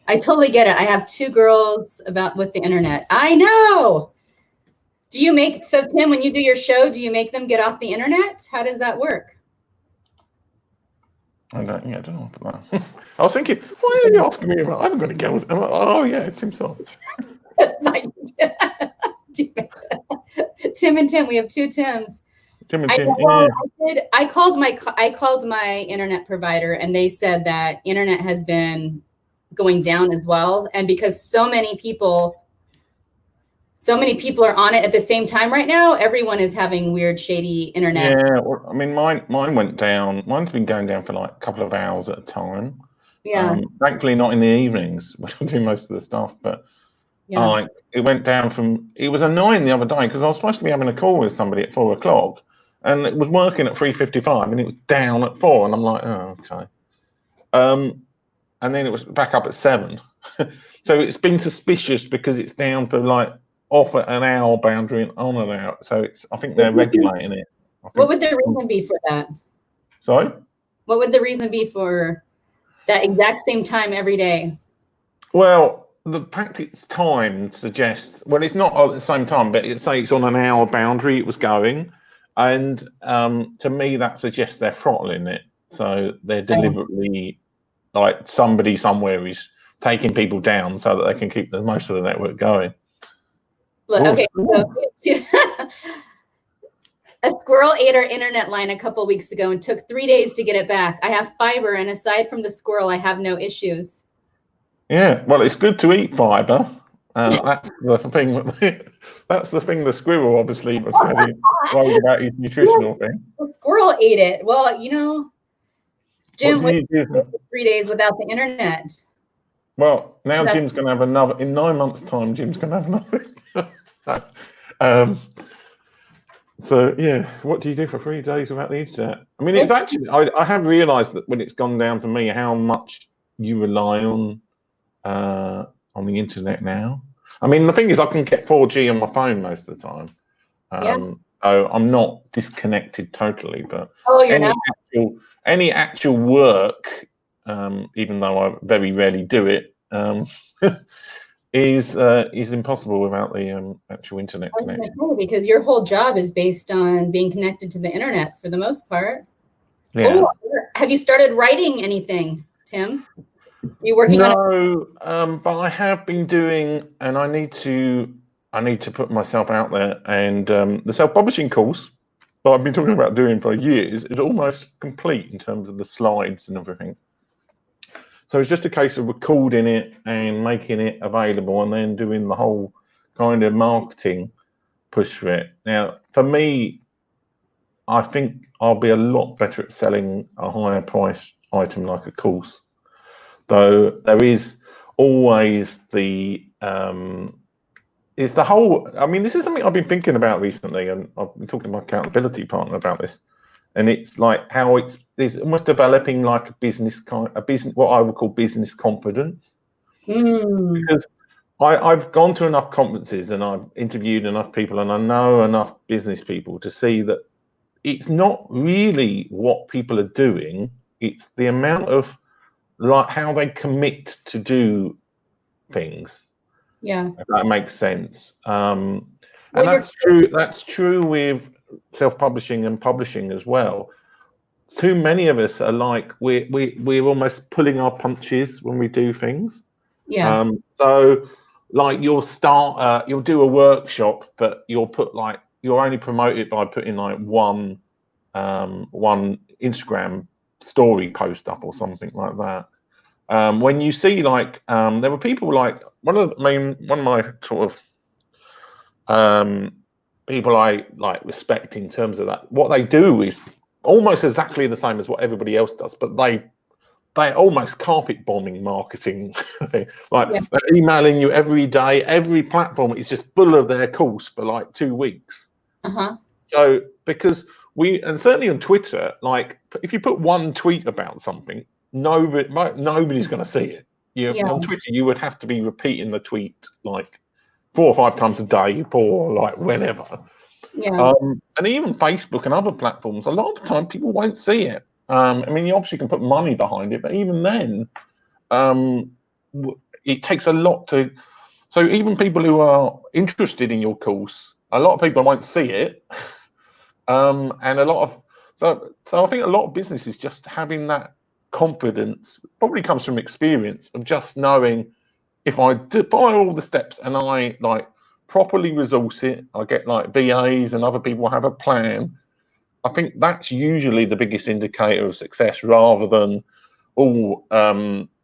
I totally get it. I have 2 girls with the internet. I know. So Tim, when you do your show, do you make them get off the internet? How does that work? I don't know about that. I was thinking, why are you asking me about? I haven't got a girl. I'm like, oh yeah, it's himself. Tim and Tim, we have 2 Tims. Tim and Tim. Yeah. I called my internet provider, and they said that internet has been going down as well, and because so many people are on it at the same time right now, everyone is having weird shady internet. Yeah, well, I mean mine went down. Mine's been going down for like a couple of hours at a time. Yeah. Thankfully not in the evenings when I do most of the stuff, but yeah. It went down it was annoying the other day because I was supposed to be having a call with somebody at 4 o'clock and it was working at 3:55 and it was down at 4 and I'm like, oh, okay. And then it was back up at 7. So it's been suspicious because it's down for like off at an hour boundary and on and out. So I think they're regulating it. What would the reason be for that? Sorry? What would the reason be for that exact same time every day? Well, the fact it's timed suggests, well, it's not at the same time, but it's on an hour boundary it was going. And to me, that suggests they're throttling it. So they're deliberately... like somebody somewhere is taking people down so that they can keep the most of the network going. Look, okay, so a squirrel ate our internet line a couple weeks ago and took 3 days to get it back. I have fiber, and aside from the squirrel, I have no issues. Yeah, well, it's good to eat fiber. That's the thing. That's the thing. The squirrel obviously was very worried about his nutritional thing. The squirrel ate it. Well, Jim went 3 days without the internet. Well, now Jim's going to have another. In 9 months' time, Jim's going to have another. So yeah, what do you do for 3 days without the internet? I mean, it's actually. I have realised that when it's gone down for me, how much you rely on the internet now. I mean, the thing is, I can get 4G on my phone most of the time, So I'm not disconnected totally, but oh, you're not. Any actual work, even though I very rarely do it, is impossible without the actual internet I was connection. going to say, because your whole job is based on being connected to the internet for the most part. Yeah. Oh, have you started writing anything, Tim? Are you working on it? But I have been doing, and I need to put myself out there. And the self-publishing course that I've been talking about doing for years is almost complete in terms of the slides and everything. So it's just a case of recording it and making it available, and then doing the whole kind of marketing push for it. Now, for me, I think I'll be a lot better at selling a higher price item like a course. Though there is always the it's the whole. I mean, this is something I've been thinking about recently, and I've been talking to my accountability partner about this. And it's like how it's almost developing like a business what I would call business confidence. Because I've gone to enough conferences and I've interviewed enough people and I know enough business people to see that it's not really what people are doing, it's the amount of like how they commit to do things. Yeah. If that makes sense. And that's true. That's true with self-publishing and publishing as well. Too many of us are like we're almost pulling our punches when we do things. Yeah. So like you'll do a workshop, but you'll only promote it by putting like one Instagram story post up or something like that. When you see like there were people like one of my sort of people I like respect in terms of that. What they do is almost exactly the same as what everybody else does, but they almost carpet bombing marketing. Like they're emailing you every day. Every platform is just full of their course for like 2 weeks. So because and certainly on Twitter, like if you put one tweet about something, nobody's going to see it. On Twitter, you would have to be repeating the tweet like 4 or 5 times a day for like whenever. And even Facebook and other platforms, a lot of the time people won't see it. I mean, you obviously can put money behind it, but even then, it takes a lot to. So even people who are interested in your course, a lot of people won't see it, and a lot of so I think a lot of businesses just having that confidence probably comes from experience of just knowing if I do follow all the steps and I like properly resource it, I get like VAs and other people have a plan. I think that's usually the biggest indicator of success, rather than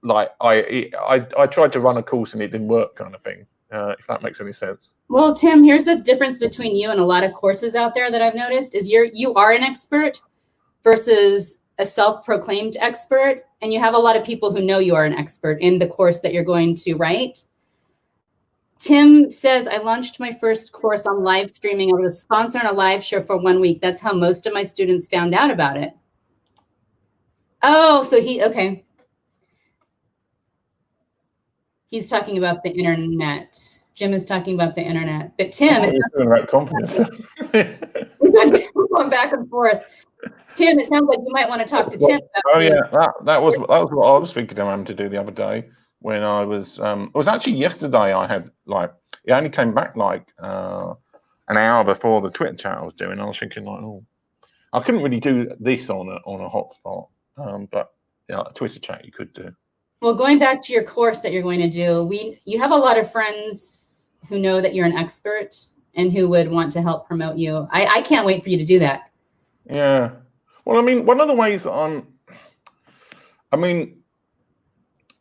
like I tried to run a course and it didn't work kind of thing. If that makes any sense. Well, Tim, here's the difference between you and a lot of courses out there that I've noticed is you are an expert versus a self-proclaimed expert, and you have a lot of people who know you are an expert in the course that you're going to write. Tim says, I launched my first course on live streaming. I was a sponsor on a live show for 1 week. That's how most of my students found out about it. Oh, so okay. He's talking about the internet. Jim is talking about the internet. But Tim is talking about confidence. We're going back and forth. Tim, it sounds like you might want to talk to Tim. That was what I was thinking of having to do the other day when I was. It was actually yesterday. I had like it only came back like an hour before the Twitter chat I was doing. I was thinking like, oh, I couldn't really do this on a hotspot, but yeah, a Twitter chat you could do. Well, going back to your course that you're going to do, you have a lot of friends who know that you're an expert and who would want to help promote you. I can't wait for you to do that. Yeah. Well, I mean, one of the ways that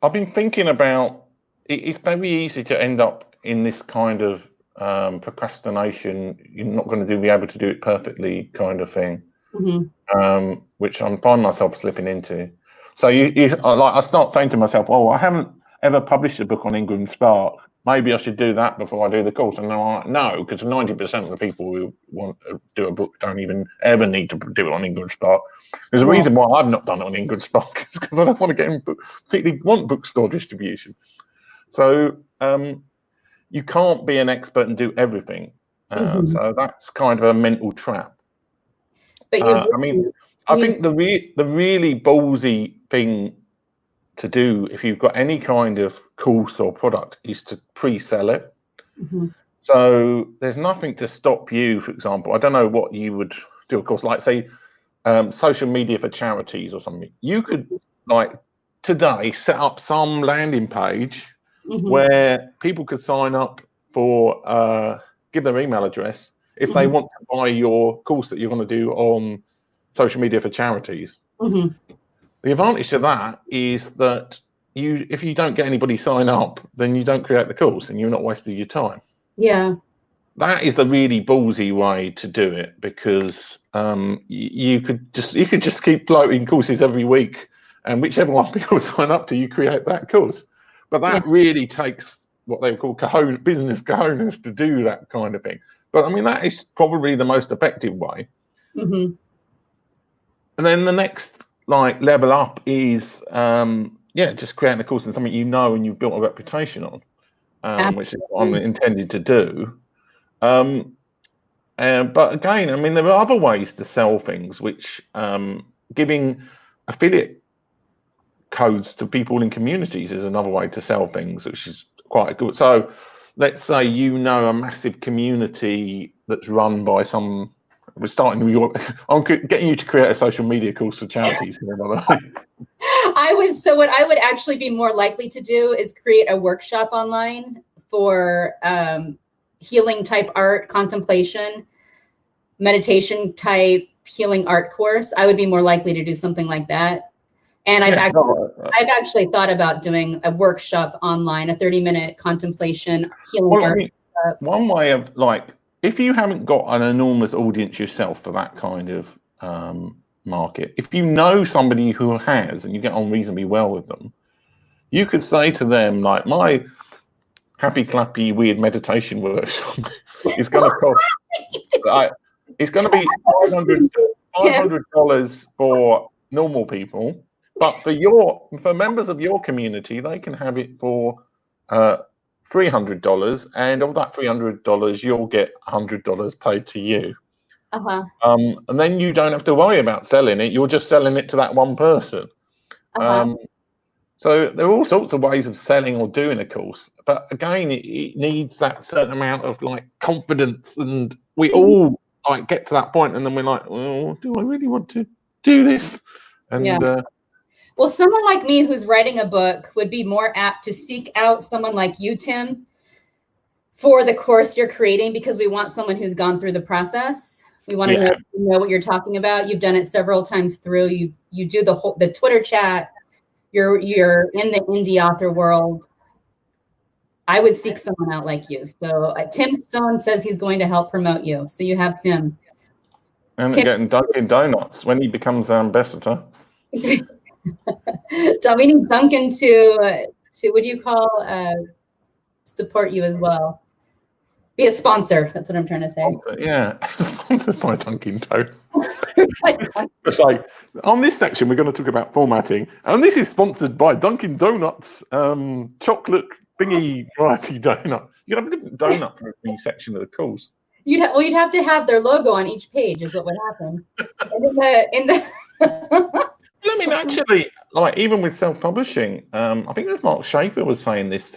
I've been thinking about, it's very easy to end up in this kind of procrastination. You're not going to be able to do it perfectly kind of thing, which I'm finding myself slipping into. So I start saying to myself, oh, I haven't ever published a book on Ingram Spark. Maybe I should do that before I do the course. And then I'm like, no, because 90% of the people who want to do a book don't even ever need to do it on Ingram Spark. There's a reason why I've not done it on Ingram Spark, because I don't want to get in particularly want bookstore distribution. So you can't be an expert and do everything. So that's kind of a mental trap. But I mean, I think the really ballsy thing to do if you've got any kind of course or product is to pre-sell it. So there's nothing to stop you, for example, I don't know what you would do, of course, like say social media for charities or something. You could like today set up some landing page where people could sign up for give their email address if they want to buy your course that you're going to do on social media for charities. The advantage to that is that if you don't get anybody sign up, then you don't create the course and you're not wasting your time. Yeah. That is the really ballsy way to do it, because you could just keep floating courses every week, and whichever one people sign up to, you create that course. But that really takes what they call business cojones to do that kind of thing. But I mean, that is probably the most effective way. And then the next level up is just creating a course in something you know and you've built a reputation on, which is what I'm intended to do. But again, I mean, there are other ways to sell things, which giving affiliate codes to people in communities is another way to sell things, which is quite good. So let's say a massive community that's run by we're starting New York. I'm getting you to create a social media course for charities. What I would actually be more likely to do is create a workshop online for healing type art, contemplation, meditation type healing art course. I would be more likely to do something like that. And I've actually thought about doing a workshop online, a 30-minute contemplation healing art. I mean, one way of if you haven't got an enormous audience yourself for that kind of market, if you know somebody who has and you get on reasonably well with them, you could say to them, like, my happy clappy weird meditation workshop is going to cost it's going to be $500 for normal people, but for members of your community, they can have it for $300, and of that $300 you'll get $100 paid to you. And then you don't have to worry about selling it, you're just selling it to that one person. So there are all sorts of ways of selling or doing a course, but again, it needs that certain amount of confidence, and we all get to that point, and then we're like, well, do I really want to do this? And well, someone like me who's writing a book would be more apt to seek out someone like you, Tim, for the course you're creating, because we want someone who's gone through the process. We want to know what you're talking about. You've done it several times through. You do the Twitter chat. You're in the indie author world. I would seek someone out like you. So Tim Stone says he's going to help promote you. So you have Tim. And getting Dunkin' Donuts when he becomes ambassador. So we need Dunkin' to what do you call support you as well. Be a sponsor. That's what I'm trying to say. Sponsored by Dunkin' Donuts. It's like, on this section, we're going to talk about formatting, and this is sponsored by Dunkin' Donuts chocolate thingy variety donut. You have a different donut for every section of the course. You'd have to have their logo on each page, is what would happen. And I mean, actually, even with self-publishing, I think as Mark Schaefer was saying this,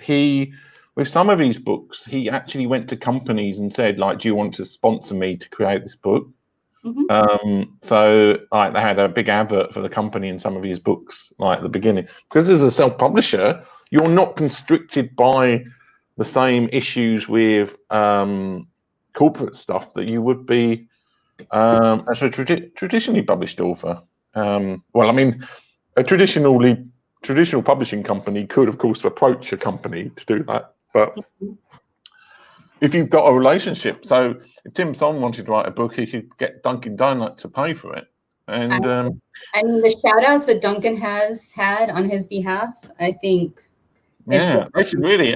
with some of his books, he actually went to companies and said, do you want to sponsor me to create this book? So they had a big advert for the company in some of his books, at the beginning. Because as a self-publisher, you're not constricted by the same issues with corporate stuff that you would be as a traditionally published author. Well, I mean, a traditional publishing company could, of course, approach a company to do that. But if you've got a relationship, so if Tim Song wanted to write a book, he could get Dunkin' Donuts to pay for it. And the shout outs that Dunkin' has had on his behalf, I think. They should really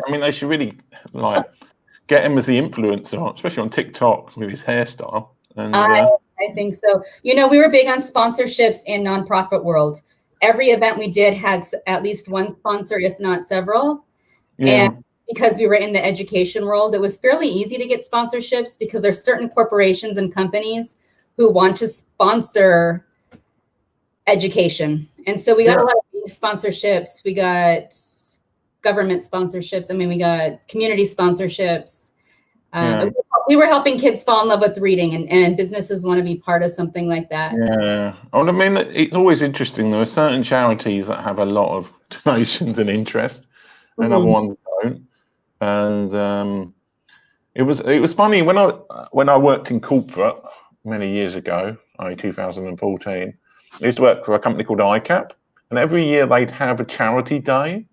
get him as the influencer, especially on TikTok with his hairstyle. And I think so. We were big on sponsorships in nonprofit world. Every event we did had at least one sponsor, if not several. Yeah. And because we were in the education world, it was fairly easy to get sponsorships because there's certain corporations and companies who want to sponsor education. And so we got a lot of sponsorships. We got government sponsorships. I mean, we got community sponsorships. We were helping kids fall in love with reading, and businesses want to be part of something like that. Yeah. Well, I mean, it's always interesting. There are certain charities that have a lot of donations and interest, and other ones don't. And it was funny when I worked in corporate many years ago, 2014. I used to work for a company called ICAP, and every year they'd have a charity day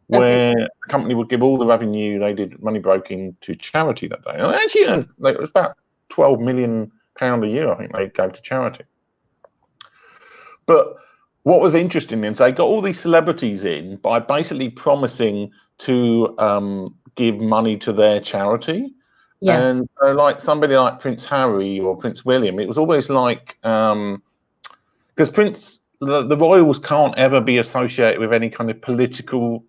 where the company would give all the revenue they did money broking to charity that day. And actually, it was about £12 million a year, I think they gave to charity. But what was interesting is they got all these celebrities in by basically promising to give money to their charity. Yes. And so like somebody like Prince Harry or Prince William, it was always like, because the royals can't ever be associated with any kind of political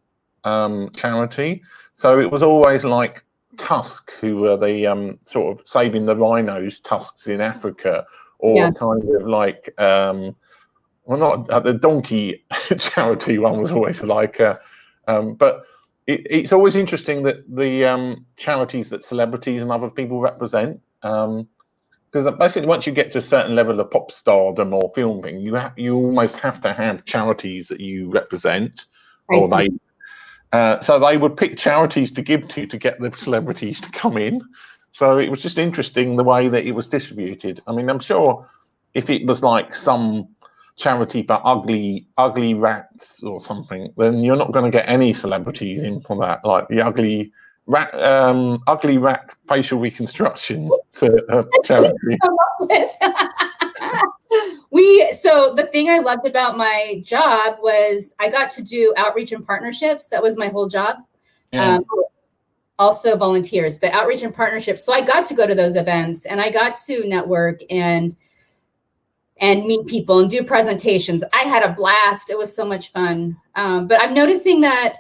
charity. So it was always like Tusk, who were the sort of saving the rhinos' tusks in Africa, or kind of like, well, not the donkey charity one was always like, but it's always interesting that the charities that celebrities and other people represent, because basically once you get to a certain level of pop stardom or filming, you almost have to have charities that you represent, or they. So they would pick charities to give to get the celebrities to come in. So it was just interesting the way that it was distributed. I mean, I'm sure if it was like some charity for ugly rats or something, then you're not going to get any celebrities in for that, like the ugly rat facial reconstruction charity. So the thing I loved about my job was I got to do outreach and partnerships. That was my whole job. Also volunteers, but outreach and partnerships. So I got to go to those events, and I got to network and meet people and do presentations. I had a blast. It was so much fun. But I'm noticing that,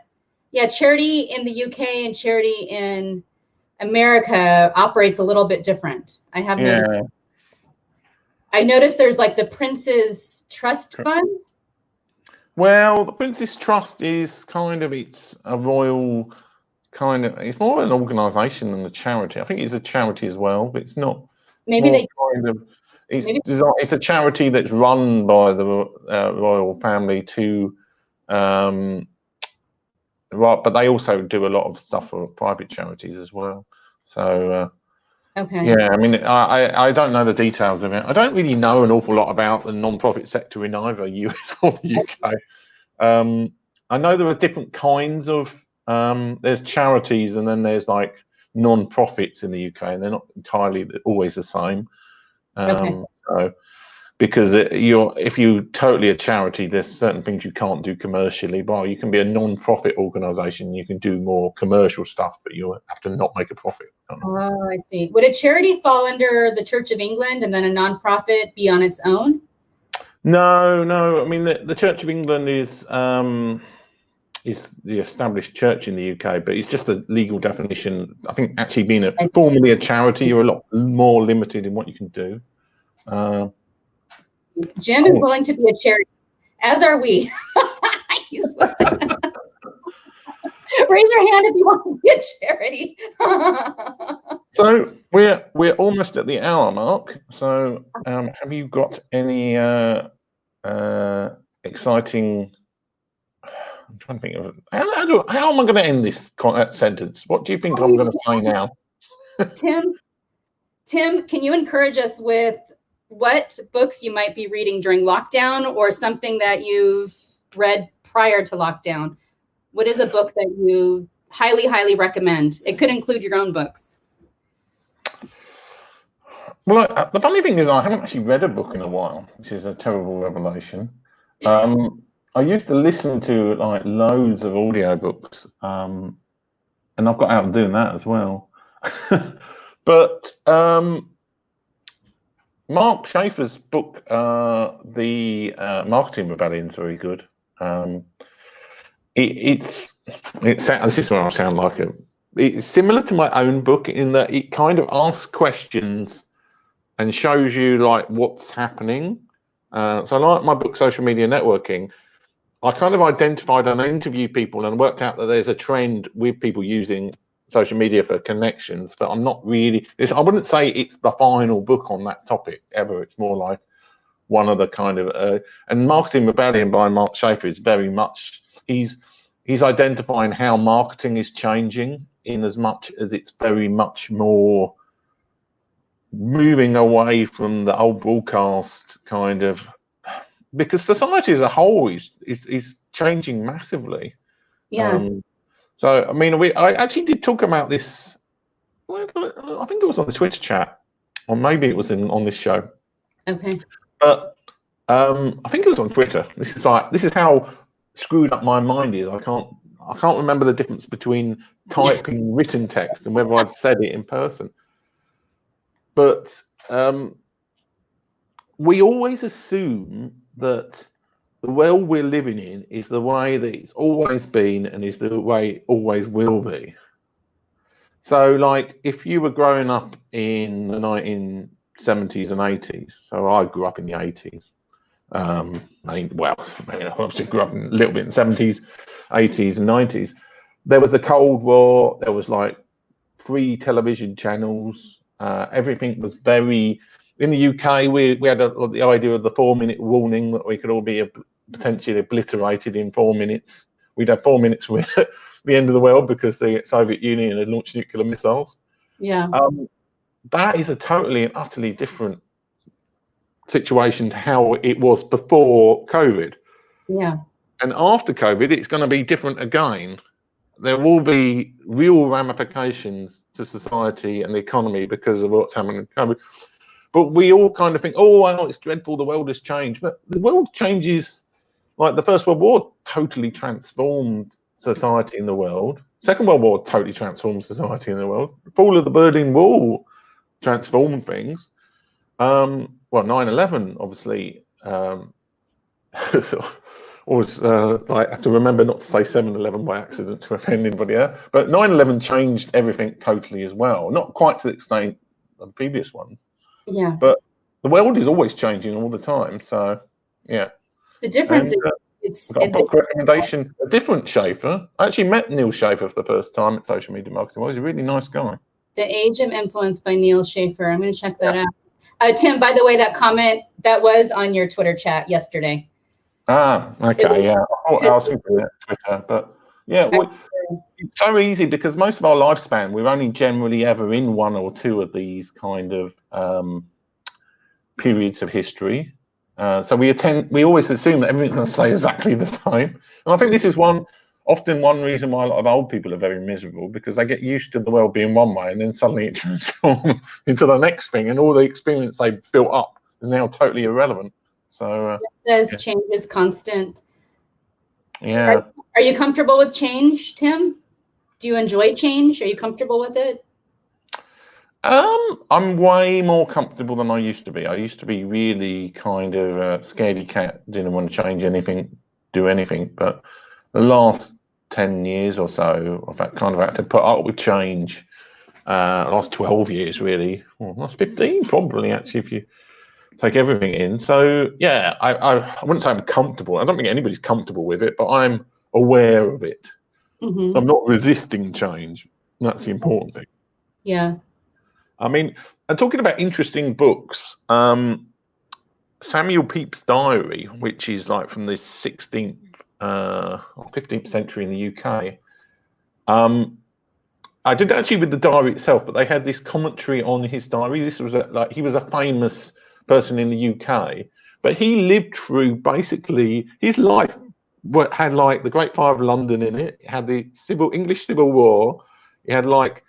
charity in the UK and charity in America operates a little bit different. I have noticed. I noticed there's like the Prince's Trust Fund. Well, the Prince's Trust is kind of, it's a royal kind of, it's more an organisation than a charity. I think it's a charity as well, but it's not. Maybe they kind of. It's a charity that's run by the royal family to, right, but they also do a lot of stuff for private charities as well. So. Yeah, I mean, I don't know the details of it. I don't really know an awful lot about the non-profit sector in either US or the UK. I know there are different kinds of, there's charities and then there's like non-profits in the UK, and they're not entirely always the same. So, because if you're totally a charity, there's certain things you can't do commercially. Well, you can be a non-profit organisation, you can do more commercial stuff, but you have to not make a profit. Oh, I see. Would a charity fall under the Church of England and then a non-profit be on its own? No. I mean, the Church of England is the established church in the UK, but it's just a legal definition. I think actually being formally a charity, you're a lot more limited in what you can do. Jim is willing to be a charity, as are we. Raise your hand if you want to be a charity. So we're almost at the hour mark. So have you got any exciting? I'm trying to think of how am I going to end this sentence? What do you think I'm going to say now? Tim, can you encourage us with what books you might be reading during lockdown, or something that you've read prior to lockdown? What is a book that you highly, highly recommend? It could include your own books. Well, the funny thing is I haven't actually read a book in a while, which is a terrible revelation. I used to listen to like loads of audiobooks, and I've got out of doing that as well. But Mark Schaefer's book, The Marketing Rebellion, is very good. it's this is where I sound like it's similar to my own book in that it kind of asks questions and shows you like what's happening. So like my book, Social Media Networking, I kind of identified and interviewed people and worked out that there's a trend with people using social media for connections, but I'm not really, I wouldn't say it's the final book on that topic ever. It's more like one of the kind of, and Marketing Rebellion by Mark Schaefer is very much, he's identifying how marketing is changing in as much as it's very much more moving away from the old broadcast kind of, because society as a whole is changing massively. Yeah. So I mean, I actually did talk about this. I think it was on the Twitter chat, or maybe it was on this show. Okay. But I think it was on Twitter. This is how screwed up my mind is. I can't remember the difference between typing written text and whether I'd said it in person. But we always assume that the world we're living in is the way that it's always been and is the way it always will be. So, like, if you were growing up in the 1970s and 80s, so I grew up in the 80s. I obviously grew up a little bit in the 70s, 80s, and 90s. There was a Cold War. There was like 3 television channels. Everything was very. In the UK, we had the idea of the 4-minute warning that we could all be potentially obliterated in 4 minutes. We'd have 4 minutes with the end of the world because the Soviet Union had launched nuclear missiles. Yeah. That is a totally and utterly different situation to how it was before COVID. Yeah. And after COVID, it's going to be different again. There will be real ramifications to society and the economy because of what's happening in COVID. But we all kind of think, oh, well, it's dreadful, the world has changed. But the world changes, like the First World War totally transformed society in the world. Second World War totally transformed society in the world. The fall of the Berlin Wall transformed things. 9/11, obviously, always I have to remember not to say 7/11 by accident to offend anybody else. But 9/11 changed everything totally as well. Not quite to the extent of the previous ones. Yeah. But the world is always changing all the time. So, yeah. The difference is I've got a book recommendation, a different Schaefer. I actually met Neil Schaefer for the first time at Social Media Marketing. He's a really nice guy. The Age of Influence by Neil Schaefer. I'm going to check that out. Tim, by the way, that comment that was on your Twitter chat yesterday. Ah, okay, yeah. I was thinking that Twitter, but yeah, it's so easy because most of our lifespan, we're only generally ever in 1 or 2 of these kind of periods of history. So we always assume that everything's going to stay exactly the same. And I think this is often one reason why a lot of old people are very miserable, because they get used to the world being one way and then suddenly it transforms into the next thing, and all the experience they built up is now totally irrelevant. So it says change is constant. Yeah. Are you comfortable with change, Tim? Do you enjoy change? Are you comfortable with it? I'm way more comfortable than I used to be. I used to be really kind of scaredy cat, didn't want to change anything, do anything. But the last 10 years or so, I've kind of had to put up with change. Last 12 years, really. Well, last 15, probably, actually, if you take everything in. So, yeah, I wouldn't say I'm comfortable. I don't think anybody's comfortable with it, but I'm aware of it. Mm-hmm. I'm not resisting change. That's the important thing. Yeah. I mean, and talking about interesting books, Samuel Pepys' Diary, which is like from the 16th or 15th century in the UK. I didn't actually read the diary itself, but they had this commentary on his diary. This was he was a famous person in the UK, but he lived through basically his life. What had like the Great Fire of London in it. It had the English Civil War. It had like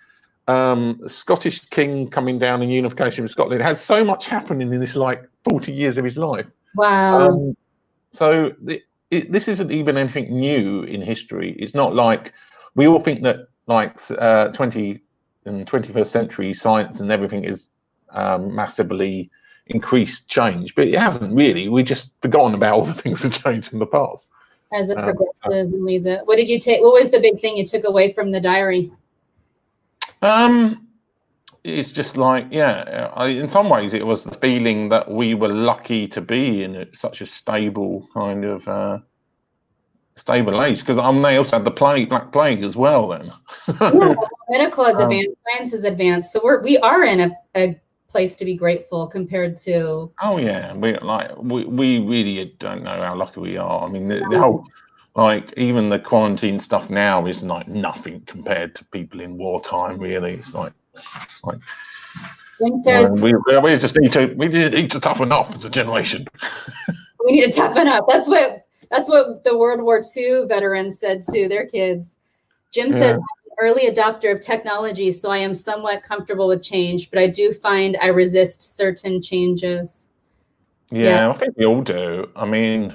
Scottish king coming down and unification of Scotland. It had so much happening in this like 40 years of his life. Wow. So this isn't even anything new in history. It's not like we all think that like 20 and 21st century science and everything is massively increased change, but it hasn't really. We just forgotten about all the things that changed in the past. as it progresses and leads it. What did you take? What was the big thing you took away from the diary? It's just like, in some ways it was the feeling that we were lucky to be in such a stable kind of stable age, because they also had the Black Plague as well then. Yeah, medical has advanced, science has advanced, so we are in a place to be grateful compared to. Oh yeah, we really don't know how lucky we are. I mean, the whole, like, even the quarantine stuff now is like nothing compared to people in wartime. Really, it's like says, we just need to toughen up as a generation. We need to toughen up. That's what the World War II veterans said to their kids. Jim says, I'm an early adopter of technology, so I am somewhat comfortable with change, but I do find I resist certain changes. Yeah, I think we all do. I mean,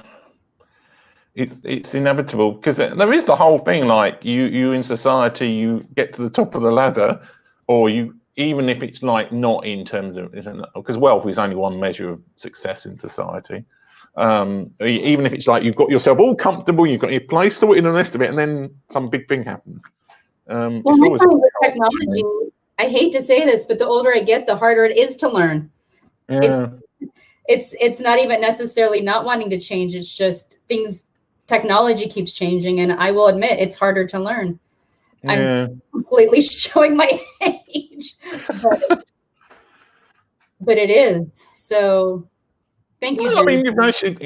it's inevitable, because there is the whole thing, like you in society, you get to the top of the ladder, or you, even if it's like not in terms of, because wealth is only one measure of success in society. Even if it's like you've got yourself all comfortable, you've got your place sorted and the rest of it, and then some big thing happens. With technology, I hate to say this, but the older I get, the harder it is to learn. Yeah. It's not even necessarily not wanting to change. It's just technology keeps changing, and I will admit it's harder to learn. Yeah. I'm completely showing my age, but it is. So thank you, Jim. I mean, you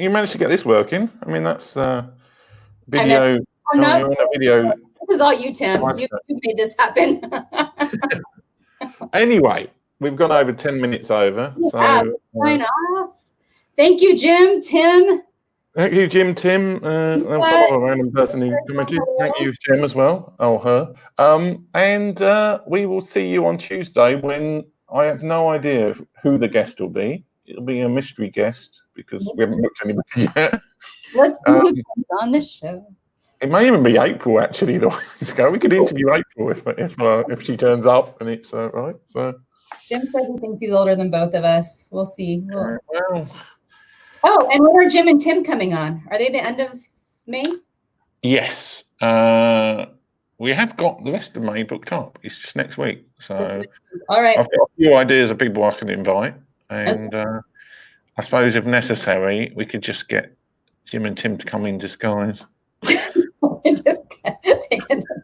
managed to get this working. I mean, that's video. You're on a video. This is all you, Tim. You made this happen. Anyway, we've gone over 10 minutes over. So sign off. Thank you, Jim, Tim. Thank you, Jim, Tim. A random person who commented. Thank you, Jim, as well. Oh, her. And we will see you on Tuesday, when I have no idea who the guest will be. It'll be a mystery guest, because we haven't booked anybody yet. Who comes on this show? It may even be April, actually. We could interview April if she turns up and it's right. So Jim said he thinks he's older than both of us. We'll see. Oh, and when are Jim and Tim coming on? Are they the end of May? Yes. We have got the rest of May booked up. It's just next week. So all right. I've got a few ideas of people I can invite. And I suppose if necessary, we could just get Jim and Tim to come in disguise.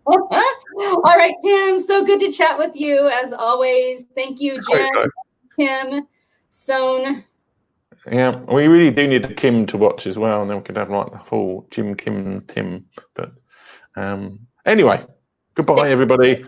All right, Tim. So good to chat with you as always. Thank you, Jim, Tim, Sohn. Yeah, we really do need a Kim to watch as well, and then we could have like the full Jim, Kim, and Tim. But anyway, goodbye, everybody.